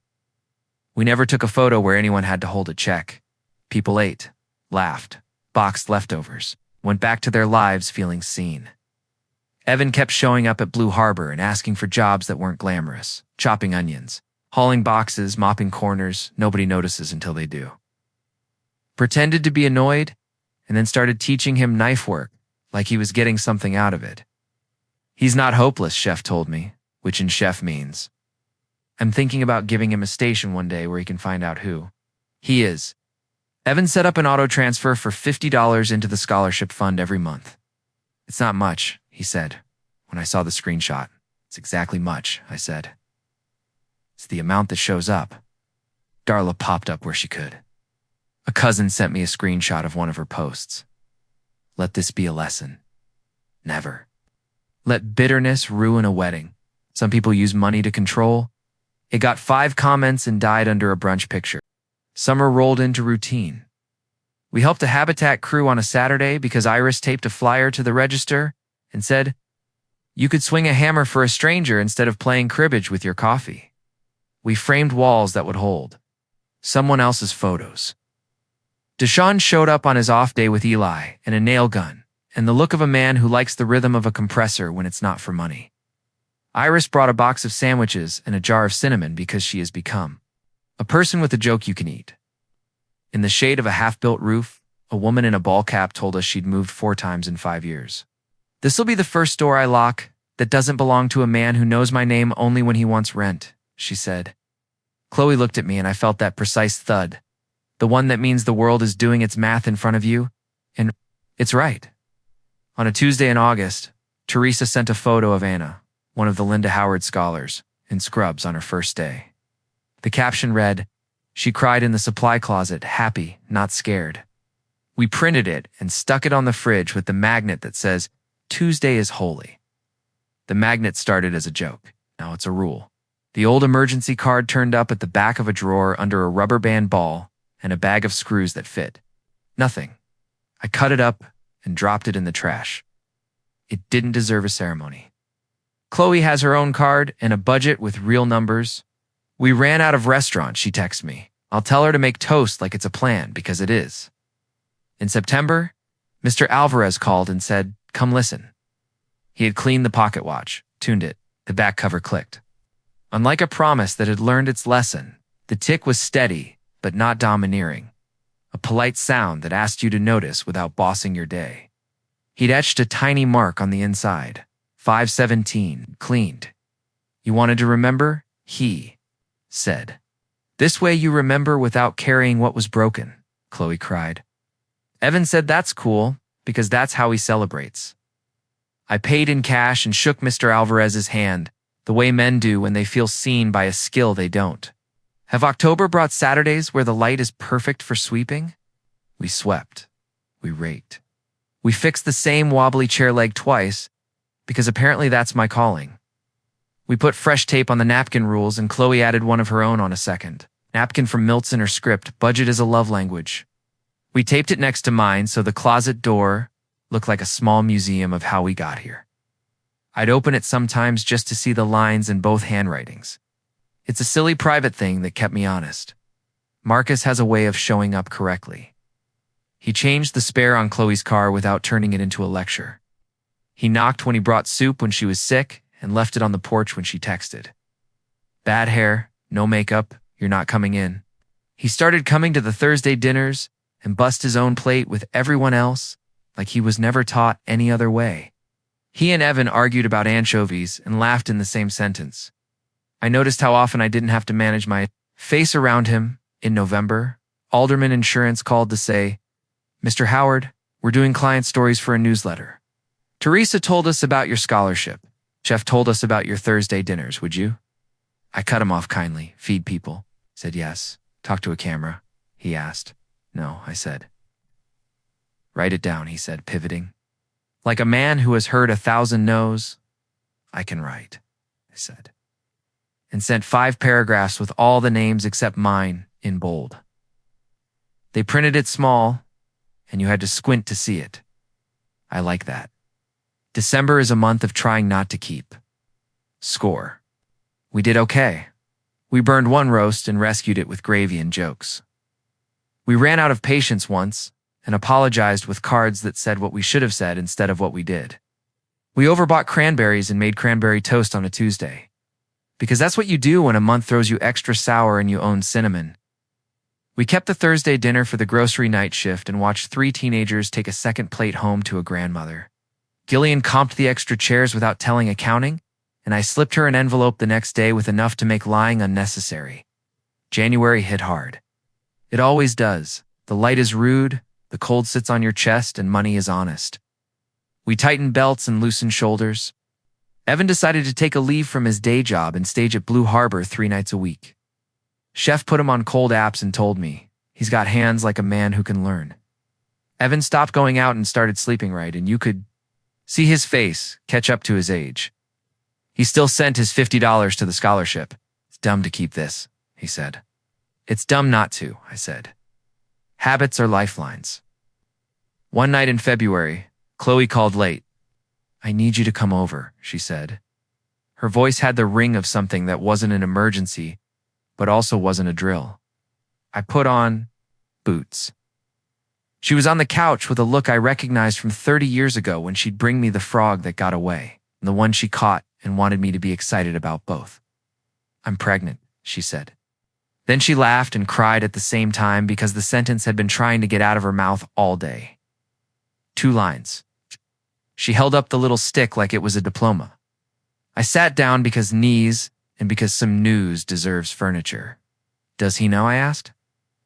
We never took a photo where anyone had to hold a check. People ate, laughed, boxed leftovers, went back to their lives feeling seen. Evan kept showing up at Blue Harbor and asking for jobs that weren't glamorous, chopping onions, hauling boxes, mopping corners, nobody notices until they do. Pretended to be annoyed, and then started teaching him knife work, like he was getting something out of it. He's not hopeless, Chef told me, which in chef means. I'm thinking about giving him a station one day where he can find out who he is. Evan set up an auto transfer for $50 into the scholarship fund every month. It's not much, he said, when I saw the screenshot. It's exactly much, I said. It's the amount that shows up. Darla popped up where she could. A cousin sent me a screenshot of one of her posts. Let this be a lesson. Never. Let bitterness ruin a wedding. Some people use money to control. It got 5 comments and died under a brunch picture. Summer rolled into routine. We helped a Habitat crew on a Saturday because Iris taped a flyer to the register and said, you could swing a hammer for a stranger instead of playing cribbage with your coffee. We framed walls that would hold someone else's photos. Deshaun showed up on his off day with Eli and a nail gun and the look of a man who likes the rhythm of a compressor when it's not for money. Iris brought a box of sandwiches and a jar of cinnamon because she has become a person with a joke you can eat. In the shade of a half-built roof, a woman in a ball cap told us she'd moved 4 times in 5 years. This'll be the first door I lock that doesn't belong to a man who knows my name only when he wants rent, she said. Chloe looked at me and I felt that precise thud, the one that means the world is doing its math in front of you, and it's right. On a Tuesday in August, Teresa sent a photo of Anna, one of the Linda Howard scholars, in scrubs on her first day. The caption read, she cried in the supply closet, happy, not scared. We printed it and stuck it on the fridge with the magnet that says, Tuesday is holy. The magnet started as a joke. Now it's a rule. The old emergency card turned up at the back of a drawer under a rubber band ball and a bag of screws that fit. Nothing. I cut it up and dropped it in the trash. It didn't deserve a ceremony. Chloe has her own card and a budget with real numbers. We ran out of restaurants, she texted me. I'll tell her to make toast like it's a plan, because it is. In September, Mr. Alvarez called and said, come listen. He had cleaned the pocket watch, tuned it, the back cover clicked. Unlike a promise that had learned its lesson, the tick was steady, but not domineering. A polite sound that asked you to notice without bossing your day. He'd etched a tiny mark on the inside. 517, cleaned. You wanted to remember? He said. This way you remember without carrying what was broken, Chloe cried. Evan said that's cool, because that's how he celebrates. I paid in cash and shook Mr. Alvarez's hand, the way men do when they feel seen by a skill they don't. Have October brought Saturdays where the light is perfect for sweeping? We swept. We raked. We fixed the same wobbly chair leg twice, because apparently that's my calling. We put fresh tape on the napkin rules and Chloe added one of her own on a second. Napkin from Miltz in her script, budget is a love language. We taped it next to mine so the closet door looked like a small museum of how we got here. I'd open it sometimes just to see the lines in both handwritings. It's a silly private thing that kept me honest. Marcus has a way of showing up correctly. He changed the spare on Chloe's car without turning it into a lecture. He knocked when he brought soup when she was sick and left it on the porch when she texted. Bad hair, no makeup, you're not coming in. He started coming to the Thursday dinners and bust his own plate with everyone else like he was never taught any other way. He and Evan argued about anchovies and laughed in the same sentence. I noticed how often I didn't have to manage my face around him. In November, Alderman Insurance called to say, Mr. Howard, we're doing client stories for a newsletter. Teresa told us about your scholarship. Chef told us about your Thursday dinners, would you? I cut him off kindly. Feed people. Said yes. Talk to a camera. He asked. No, I said. Write it down, he said, pivoting. Like a man who has heard 1,000 no's, I can write, I said. And sent 5 paragraphs with all the names except mine in bold. They printed it small, and you had to squint to see it. I like that. December is a month of trying not to keep score. We did okay. We burned one roast and rescued it with gravy and jokes. We ran out of patience once and apologized with cards that said what we should have said instead of what we did. We overbought cranberries and made cranberry toast on a Tuesday. Because that's what you do when a month throws you extra sour and you own cinnamon. We kept the Thursday dinner for the grocery night shift and watched 3 teenagers take a second plate home to a grandmother. Gillian comped the extra chairs without telling accounting, and I slipped her an envelope the next day with enough to make lying unnecessary. January hit hard. It always does. The light is rude, the cold sits on your chest, and money is honest. We tightened belts and loosened shoulders. Evan decided to take a leave from his day job and stage at Blue Harbor 3 nights a week. Chef put him on cold apps and told me, he's got hands like a man who can learn. Evan stopped going out and started sleeping right, and you could see his face catch up to his age. He still sent his $50 to the scholarship. It's dumb to keep this, he said. It's dumb not to, I said. Habits are lifelines. One night in February, Chloe called late. I need you to come over, she said. Her voice had the ring of something that wasn't an emergency, but also wasn't a drill. I put on boots. She was on the couch with a look I recognized from 30 years ago when she'd bring me the frog that got away, and the one she caught and wanted me to be excited about both. I'm pregnant, she said. Then she laughed and cried at the same time because the sentence had been trying to get out of her mouth all day. 2 lines. She held up the little stick like it was a diploma. I sat down because knees and because some news deserves furniture. Does he know? I asked.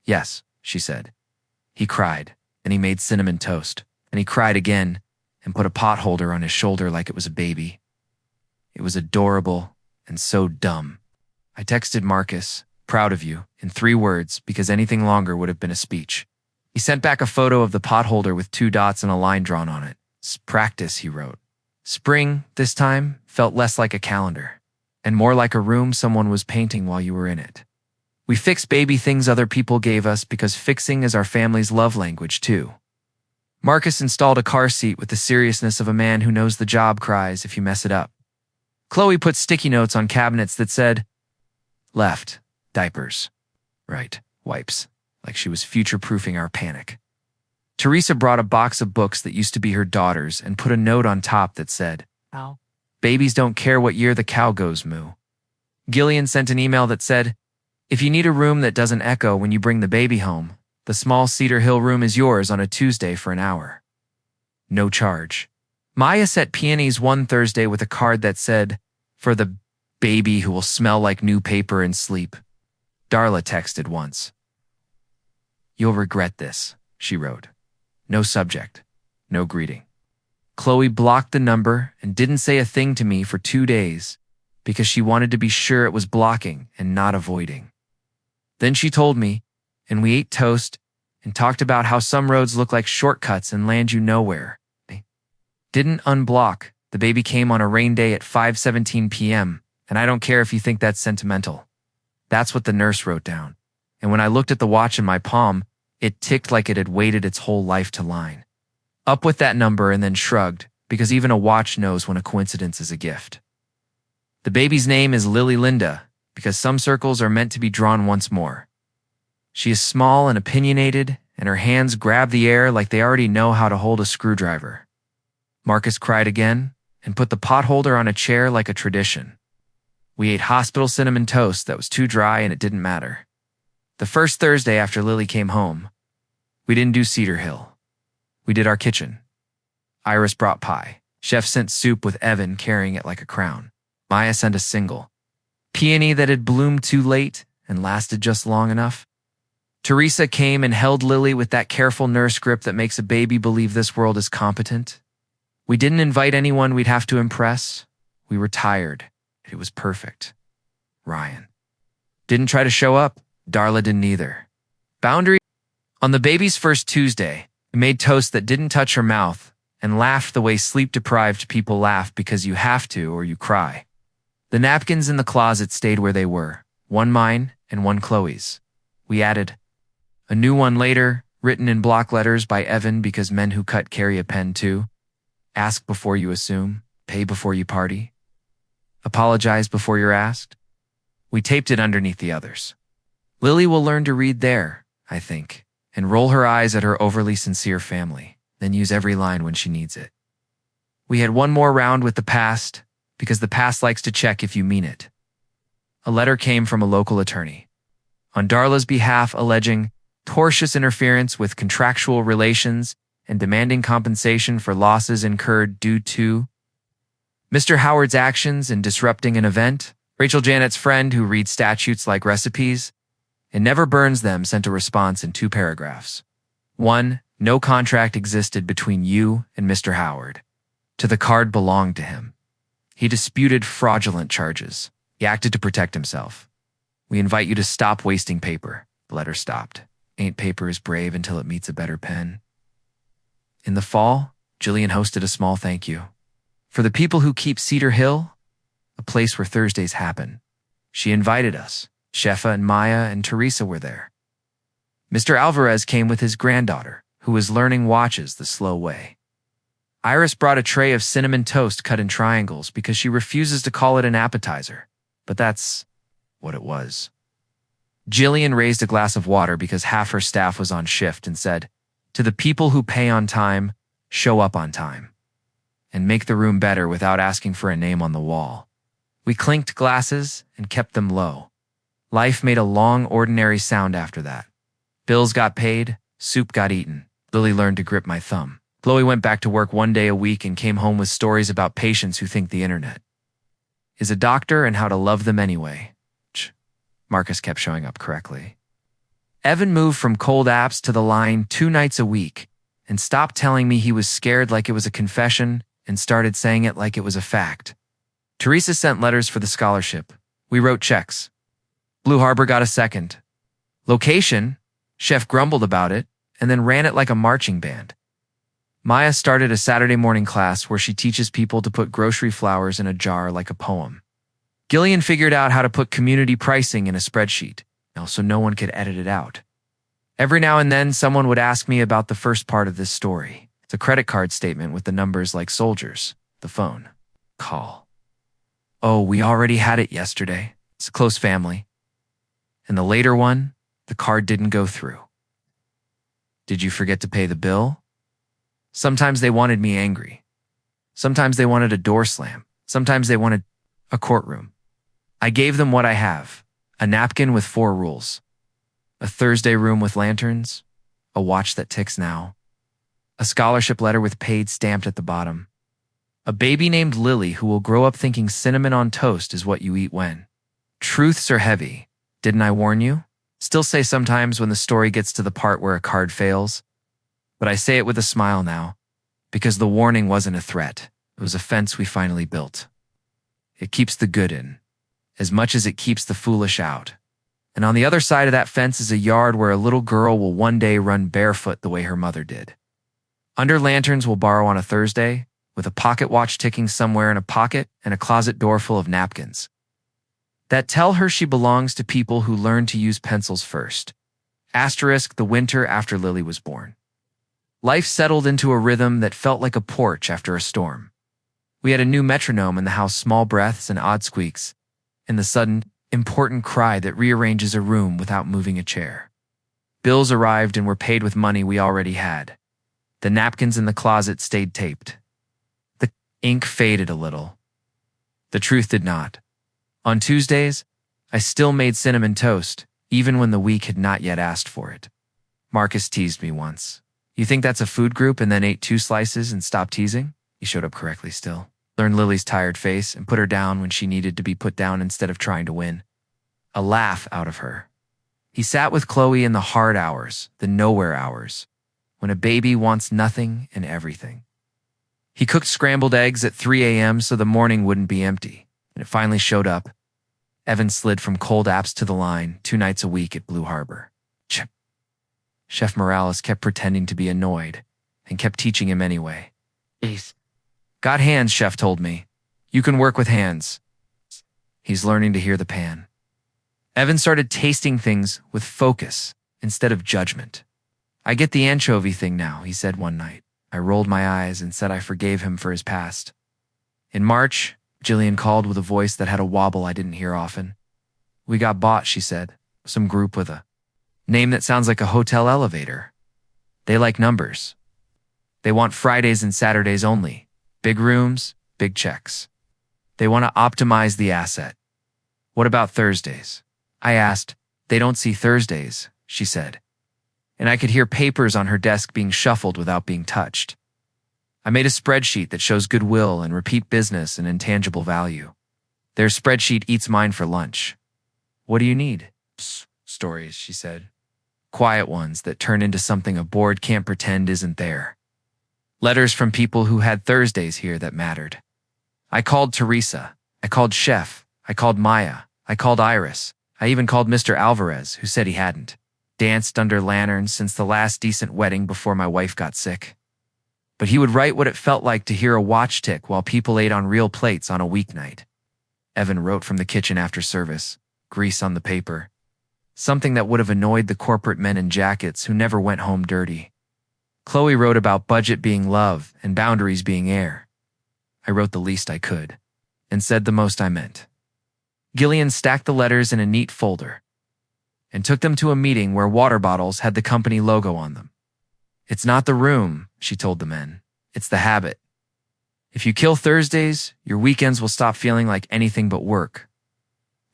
Yes, she said. He cried, and he made cinnamon toast, and he cried again and put a pot holder on his shoulder like it was a baby. It was adorable and so dumb. I texted Marcus, proud of you, in 3 words because anything longer would have been a speech. He sent back a photo of the pot holder with 2 dots and a line drawn on it. Practice, he wrote. Spring, this time, felt less like a calendar, and more like a room someone was painting while you were in it. We fix baby things other people gave us because fixing is our family's love language, too. Marcus installed a car seat with the seriousness of a man who knows the job cries if you mess it up. Chloe put sticky notes on cabinets that said, left, diapers, right, wipes, like she was future-proofing our panic. Teresa brought a box of books that used to be her daughter's and put a note on top that said, Babies don't care what year the cow goes moo. Gillian sent an email that said, If you need a room that doesn't echo when you bring the baby home, the small Cedar Hill room is yours on a Tuesday for an hour. No charge. Maya set peonies one Thursday with a card that said, "For the baby who will smell like new paper and sleep." Darla texted once. "You'll regret this," she wrote. No subject, no greeting. Chloe blocked the number and didn't say a thing to me for 2 days because she wanted to be sure it was blocking and not avoiding. Then she told me, and we ate toast and talked about how some roads look like shortcuts and land you nowhere. Didn't unblock. The baby came on a rain day at 5:17 p.m., and I don't care if you think that's sentimental. That's what the nurse wrote down. And when I looked at the watch in my palm, it ticked like it had waited its whole life to line. Up with that number and then shrugged, because even a watch knows when a coincidence is a gift. The baby's name is Lily Linda, because some circles are meant to be drawn once more. She is small and opinionated, and her hands grab the air like they already know how to hold a screwdriver. Marcus cried again and put the potholder on a chair like a tradition. We ate hospital cinnamon toast that was too dry and it didn't matter. The first Thursday after Lily came home, we didn't do Cedar Hill. We did our kitchen. Iris brought pie. Chef sent soup with Evan carrying it like a crown. Maya sent a single. Peony that had bloomed too late and lasted just long enough. Teresa came and held Lily with that careful nurse grip that makes a baby believe this world is competent. We didn't invite anyone we'd have to impress. We were tired. It was perfect. Ryan didn't try to show up. Darla didn't either. Boundary. On the baby's first Tuesday, we made toast that didn't touch her mouth and laughed the way sleep-deprived people laugh because you have to or you cry. The napkins in the closet stayed where they were, one mine and one Chloe's. We added a new one later, written in block letters by Evan because men who cut carry a pen too. Ask before you assume, pay before you party. Apologize before you're asked. We taped it underneath the others. Lily will learn to read there, I think, and roll her eyes at her overly sincere family, then use every line when she needs it. We had one more round with the past, because the past likes to check if you mean it. A letter came from a local attorney, on Darla's behalf alleging tortious interference with contractual relations and demanding compensation for losses incurred due to Mr. Howard's actions in disrupting an event. Rachel Janet's friend who reads statutes like recipes and never burns them sent a response in 2 paragraphs. 1. No contract existed between you and Mr. Howard. 2. The card belonged to him. He disputed fraudulent charges. He acted to protect himself. We invite you to stop wasting paper. The letter stopped. Ain't paper as brave until it meets a better pen. In the fall, Jillian hosted a small thank you. For the people who keep Cedar Hill, a place where Thursdays happen. She invited us. Shefa and Maya and Teresa were there. Mr. Alvarez came with his granddaughter, who was learning watches the slow way. Iris brought a tray of cinnamon toast cut in triangles because she refuses to call it an appetizer, but that's what it was. Jillian raised a glass of water because half her staff was on shift and said, "To the people who pay on time, show up on time. And make the room better without asking for a name on the wall." We clinked glasses and kept them low. Life made a long, ordinary sound after that. Bills got paid, soup got eaten. Lily learned to grip my thumb. Chloe went back to work 1 day a week and came home with stories about patients who think the internet is a doctor and how to love them anyway. Marcus kept showing up correctly. Evan moved from cold apps to the line 2 nights a week and stopped telling me he was scared like it was a confession and started saying it like it was a fact. Teresa sent letters for the scholarship. We wrote checks. Blue Harbor got a second. Location, Chef grumbled about it and then ran it like a marching band. Maya started a Saturday morning class where she teaches people to put grocery flowers in a jar like a poem. Gillian figured out how to put community pricing in a spreadsheet, so no one could edit it out. Every now and then, someone would ask me about the first part of this story. It's a credit card statement with the numbers like soldiers, the phone, call. Oh, we already had it yesterday. It's a close family. And the later one, the card didn't go through. Did you forget to pay the bill? Sometimes they wanted me angry. Sometimes they wanted a door slam. Sometimes they wanted a courtroom. I gave them what I have, A napkin with 4 rules. A Thursday room with lanterns. A watch that ticks now. A scholarship letter with paid stamped at the bottom. A baby named Lily who will grow up thinking cinnamon on toast is what you eat when. Truths are heavy. Didn't I warn you? Still say sometimes when the story gets to the part where a card fails. But I say it with a smile now, because the warning wasn't a threat. It was a fence we finally built. It keeps the good in, as much as it keeps the foolish out. And on the other side of that fence is a yard where a little girl will one day run barefoot the way her mother did. Under lanterns we'll borrow on a Thursday, with a pocket watch ticking somewhere in a pocket and a closet door full of napkins that tell her she belongs to people who learned to use pencils first. Asterisk the winter after Lily was born. Life settled into a rhythm that felt like a porch after a storm. We had a new metronome in the house, small breaths and odd squeaks, and the sudden, important cry that rearranges a room without moving a chair. Bills arrived and were paid with money we already had. The napkins in the closet stayed taped. The ink faded a little. The truth did not. On Tuesdays, I still made cinnamon toast, even when the week had not yet asked for it. Marcus teased me once. You think that's a food group and then ate 2 slices and stopped teasing? He showed up correctly still. Learned Lily's tired face and put her down when she needed to be put down instead of trying to win. A laugh out of her. He sat with Chloe in the hard hours, the nowhere hours, when a baby wants nothing and everything. He cooked scrambled eggs at 3 a.m. so the morning wouldn't be empty, and it finally showed up. Evan slid from cold apps to the line 2 nights a week at Blue Harbor. Chef Morales kept pretending to be annoyed and kept teaching him anyway. He's got hands, Chef told me. You can work with hands. He's learning to hear the pan. Evan started tasting things with focus instead of judgment. I get the anchovy thing now, he said one night. I rolled my eyes and said I forgave him for his past. In March, Jillian called with a voice that had a wobble I didn't hear often. We got bought, she said. Some group with a name that sounds like a hotel elevator. They like numbers. They want Fridays and Saturdays only. Big rooms, big checks. They want to optimize the asset. What about Thursdays? I asked. They don't see Thursdays, she said. And I could hear papers on her desk being shuffled without being touched. I made a spreadsheet that shows goodwill and repeat business and intangible value. Their spreadsheet eats mine for lunch. What do you need? Stories, she said. Quiet ones that turn into something a board can't pretend isn't there. Letters from people who had Thursdays here that mattered. I called Teresa. I called Chef. I called Maya. I called Iris. I even called Mr. Alvarez, who said he hadn't danced under lanterns since the last decent wedding before my wife got sick. But he would write what it felt like to hear a watch tick while people ate on real plates on a weeknight. Evan wrote from the kitchen after service, grease on the paper. Something that would have annoyed the corporate men in jackets who never went home dirty. Chloe wrote about budget being love and boundaries being air. I wrote the least I could, and said the most I meant. Gillian stacked the letters in a neat folder, and took them to a meeting where water bottles had the company logo on them. It's not the room, she told the men. It's the habit. If you kill Thursdays, your weekends will stop feeling like anything but work.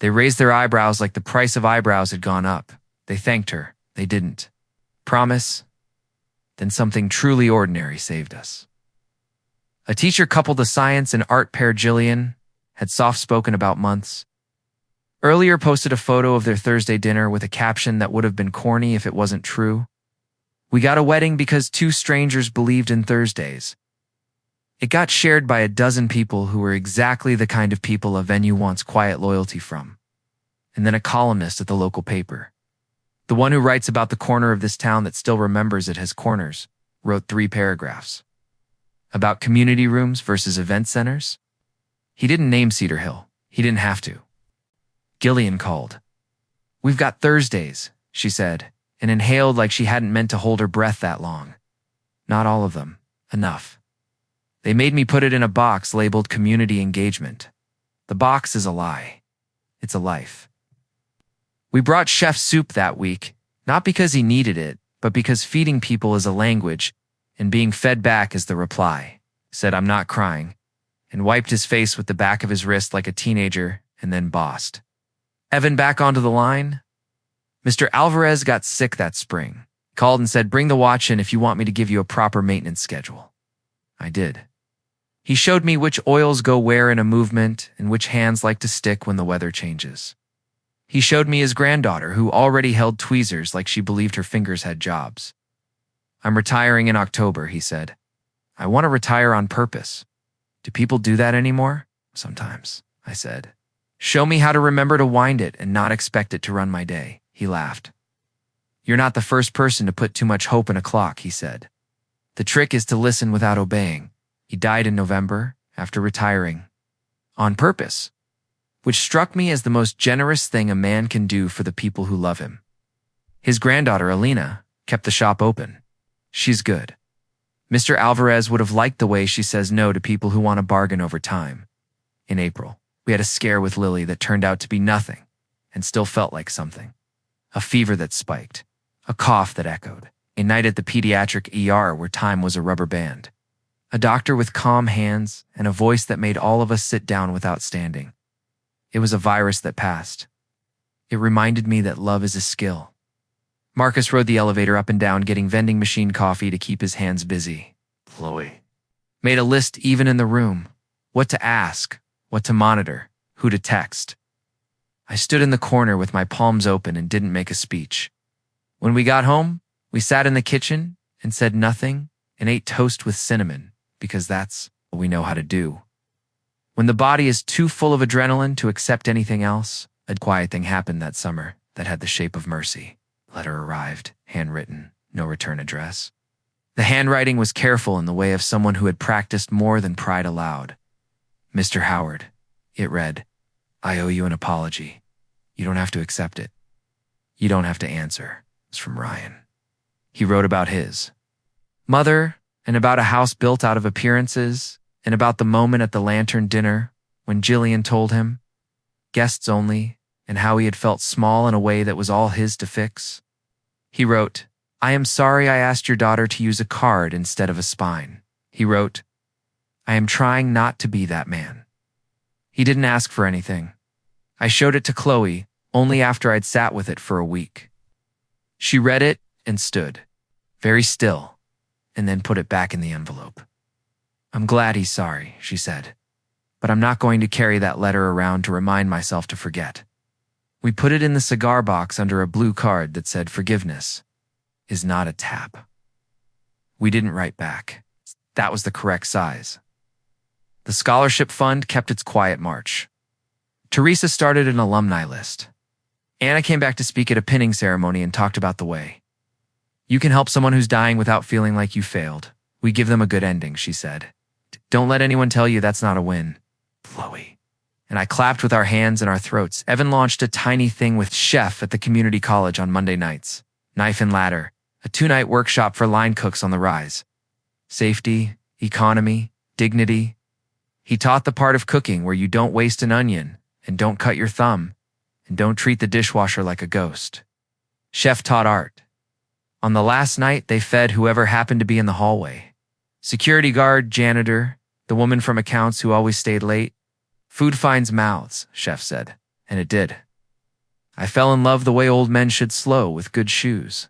They raised their eyebrows like the price of eyebrows had gone up. They thanked her. They didn't. Promise? Then something truly ordinary saved us. A teacher coupled the science and art pair Jillian had soft-spoken about months. Earlier posted a photo of their Thursday dinner with a caption that would have been corny if it wasn't true. We got a wedding because 2 strangers believed in Thursdays. It got shared by a dozen people who were exactly the kind of people a venue wants quiet loyalty from. And then a columnist at the local paper. The one who writes about the corner of this town that still remembers it has corners, wrote 3 paragraphs. About community rooms versus event centers. He didn't name Cedar Hill. He didn't have to. Gillian called. We've got Thursdays, she said, and inhaled like she hadn't meant to hold her breath that long. Not all of them. Enough. They made me put it in a box labeled community engagement. The box is a lie. It's a life. We brought chef soup that week, not because he needed it, but because feeding people is a language, and being fed back is the reply. Said I'm not crying, and wiped his face with the back of his wrist like a teenager, and then bossed. Evan back onto the line? Mr. Alvarez got sick that spring. Called and said, bring the watch in if you want me to give you a proper maintenance schedule. I did. He showed me which oils go where in a movement and which hands like to stick when the weather changes. He showed me his granddaughter, who already held tweezers like she believed her fingers had jobs. I'm retiring in October, he said. I want to retire on purpose. Do people do that anymore? Sometimes, I said. Show me how to remember to wind it and not expect it to run my day, he laughed. You're not the first person to put too much hope in a clock, he said. The trick is to listen without obeying. He died in November, after retiring. On purpose. Which struck me as the most generous thing a man can do for the people who love him. His granddaughter, Alina, kept the shop open. She's good. Mr. Alvarez would have liked the way she says no to people who want to bargain over time. In April, we had a scare with Lily that turned out to be nothing, and still felt like something. A fever that spiked. A cough that echoed. A night at the pediatric ER where time was a rubber band. A doctor with calm hands and a voice that made all of us sit down without standing. It was a virus that passed. It reminded me that love is a skill. Marcus rode the elevator up and down getting vending machine coffee to keep his hands busy. Chloe. Made a list even in the room. What to ask, what to monitor, who to text. I stood in the corner with my palms open and didn't make a speech. When we got home, we sat in the kitchen and said nothing and ate toast with cinnamon because that's what we know how to do. When the body is too full of adrenaline to accept anything else, a quiet thing happened that summer that had the shape of mercy. Letter arrived, handwritten, no return address. The handwriting was careful in the way of someone who had practiced more than cried aloud. Mr. Howard, it read, I owe you an apology. You don't have to accept it. You don't have to answer. It was from Ryan. He wrote about his mother and about a house built out of appearances and about the moment at the lantern dinner when Jillian told him, guests only, and how he had felt small in a way that was all his to fix. He wrote, I am sorry I asked your daughter to use a card instead of a spine. He wrote, I am trying not to be that man. He didn't ask for anything. I showed it to Chloe only after I'd sat with it for a week. She read it and stood, very still, and then put it back in the envelope. I'm glad he's sorry, she said, but I'm not going to carry that letter around to remind myself to forget. We put it in the cigar box under a blue card that said forgiveness is not a tap. We didn't write back. That was the correct size. The scholarship fund kept its quiet march. Teresa started an alumni list. Anna came back to speak at a pinning ceremony and talked about the way you can help someone who's dying without feeling like you failed. We give them a good ending, she said. Don't let anyone tell you that's not a win. Chloe. And I clapped with our hands and our throats. Evan launched a tiny thing with Chef at the community college on Monday nights. Knife and Ladder, a 2-night workshop for line cooks on the rise. Safety, economy, dignity. He taught the part of cooking where you don't waste an onion and don't cut your thumb and don't treat the dishwasher like a ghost. Chef taught art. On the last night, they fed whoever happened to be in the hallway. Security guard, janitor, the woman from accounts who always stayed late. Food finds mouths, Chef said, and it did. I fell in love the way old men should slow with good shoes.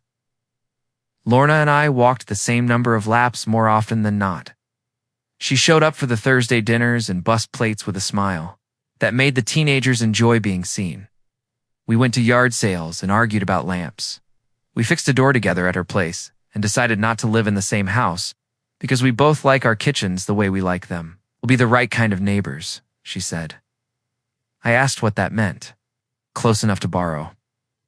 Lorna and I walked the same number of laps more often than not. She showed up for the Thursday dinners and bust plates with a smile that made the teenagers enjoy being seen. We went to yard sales and argued about lamps. We fixed a door together at her place and decided not to live in the same house because we both like our kitchens the way we like them. We'll be the right kind of neighbors, she said. I asked what that meant. Close enough to borrow.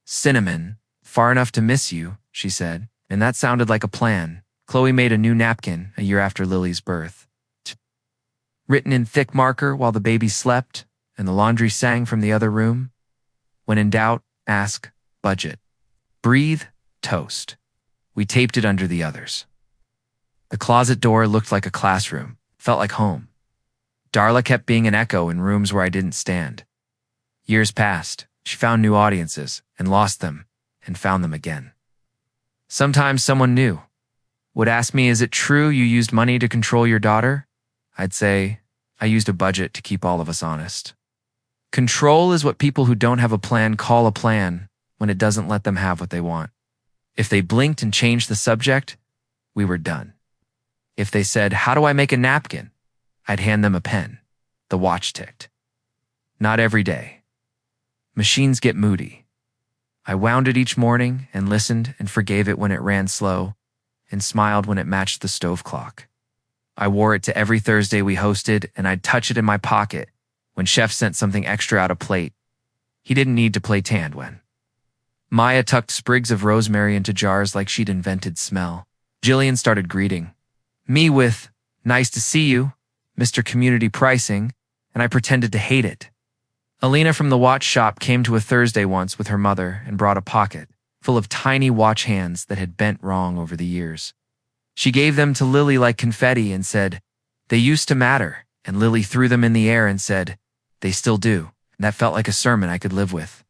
Cinnamon, far enough to miss you, she said, and that sounded like a plan. Chloe made a new napkin a year after Lily's birth. Written in thick marker while the baby slept and the laundry sang from the other room. When in doubt, ask, budget. Breathe, toast. We taped it under the others. The closet door looked like a classroom, felt like home. Darla kept being an echo in rooms where I didn't stand. Years passed, she found new audiences and lost them and found them again. Sometimes someone new would ask me, is it true you used money to control your daughter? I'd say, I used a budget to keep all of us honest. Control is what people who don't have a plan call a plan when it doesn't let them have what they want. If they blinked and changed the subject, we were done. If they said, "How do I make a napkin?" I'd hand them a pen. The watch ticked. Not every day. Machines get moody. I wound it each morning and listened and forgave it when it ran slow and smiled when it matched the stove clock. I wore it to every Thursday we hosted, and I'd touch it in my pocket when Chef sent something extra out of plate. He didn't need to play Tandwen. Maya tucked sprigs of rosemary into jars like she'd invented smell. Jillian started greeting me with, "Nice to see you, Mr. Community Pricing," and I pretended to hate it. Alina from the watch shop came to a Thursday once with her mother and brought a pocket full of tiny watch hands that had bent wrong over the years. She gave them to Lily like confetti and said, "They used to matter," and Lily threw them in the air and said, "They still do," and that felt like a sermon I could live with.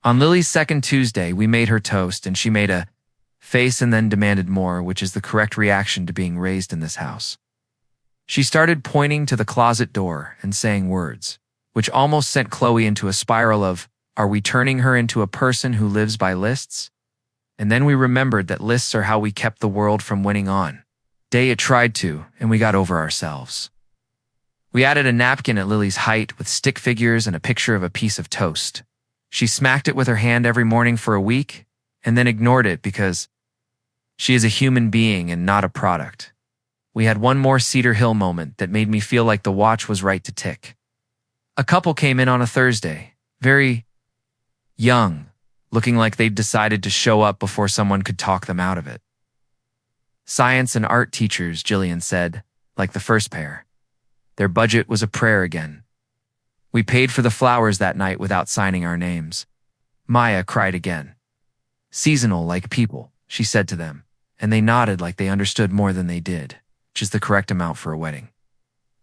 On Lily's second Tuesday, we made her toast, and she made a face and then demanded more, which is the correct reaction to being raised in this house. She started pointing to the closet door and saying words, which almost sent Chloe into a spiral of, are we turning her into a person who lives by lists? And then we remembered that lists are how we kept the world from winning on. Day it tried to, and we got over ourselves. We added a napkin at Lily's height with stick figures and a picture of a piece of toast. She smacked it with her hand every morning for a week and then ignored it because she is a human being and not a product. We had one more Cedar Hill moment that made me feel like the watch was right to tick. A couple came in on a Thursday, very young, looking like they'd decided to show up before someone could talk them out of it. Science and art teachers, Jillian said, like the first pair. Their budget was a prayer again. We paid for the flowers that night without signing our names. Maya cried again. Seasonal like people, she said to them, and they nodded like they understood more than they did, which is the correct amount for a wedding.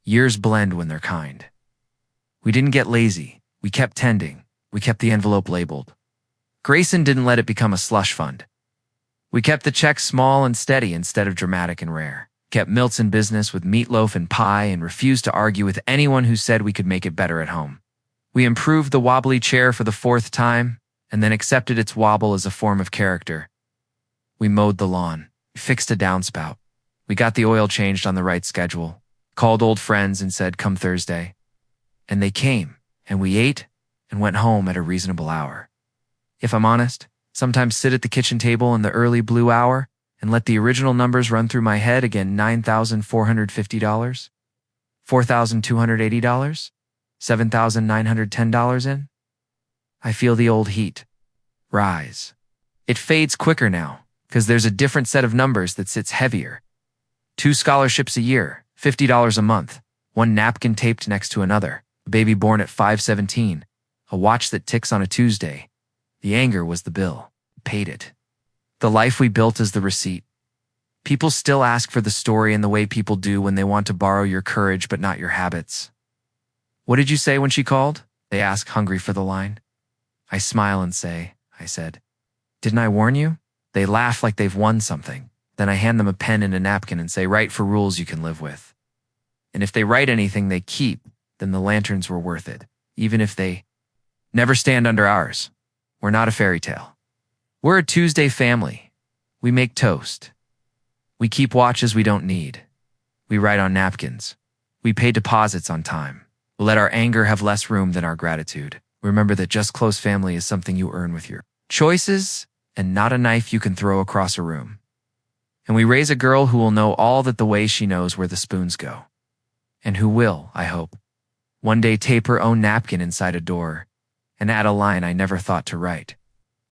Years blend when they're kind. We didn't get lazy. We kept tending. We kept the envelope labeled. Grayson didn't let it become a slush fund. We kept the checks small and steady instead of dramatic and rare. Kept Milt's in business with meatloaf and pie and refused to argue with anyone who said we could make it better at home. We improved the wobbly chair for the 4th time and then accepted its wobble as a form of character. We mowed the lawn, fixed a downspout. We got the oil changed on the right schedule, called old friends and said, "Come Thursday." And they came, and we ate and went home at a reasonable hour. If I'm honest, sometimes sit at the kitchen table in the early blue hour and let the original numbers run through my head again. $9,450, $4,280, $7,910 in. I feel the old heat rise. It fades quicker now because there's a different set of numbers that sits heavier. 2 scholarships a year, $50 a month, 1 napkin taped next to another, a baby born at 5:17, a watch that ticks on a Tuesday. The anger was the bill. Paid it. The life we built is the receipt. People still ask for the story in the way people do when they want to borrow your courage but not your habits. "What did you say when she called?" they ask, hungry for the line. I smile and say, I said, "Didn't I warn you?" They laugh like they've won something. Then I hand them a pen and a napkin and say, "Write for rules you can live with." And if they write anything they keep, then the lanterns were worth it, even if they never stand under ours. We're not a fairy tale. We're a Tuesday family. We make toast. We keep watches we don't need. We write on napkins. We pay deposits on time. We let our anger have less room than our gratitude. Remember that just close family is something you earn with your choices and not a knife you can throw across a room. And we raise a girl who will know all that the way she knows where the spoons go. And who will, I hope, one day tape her own napkin inside a door and add a line I never thought to write.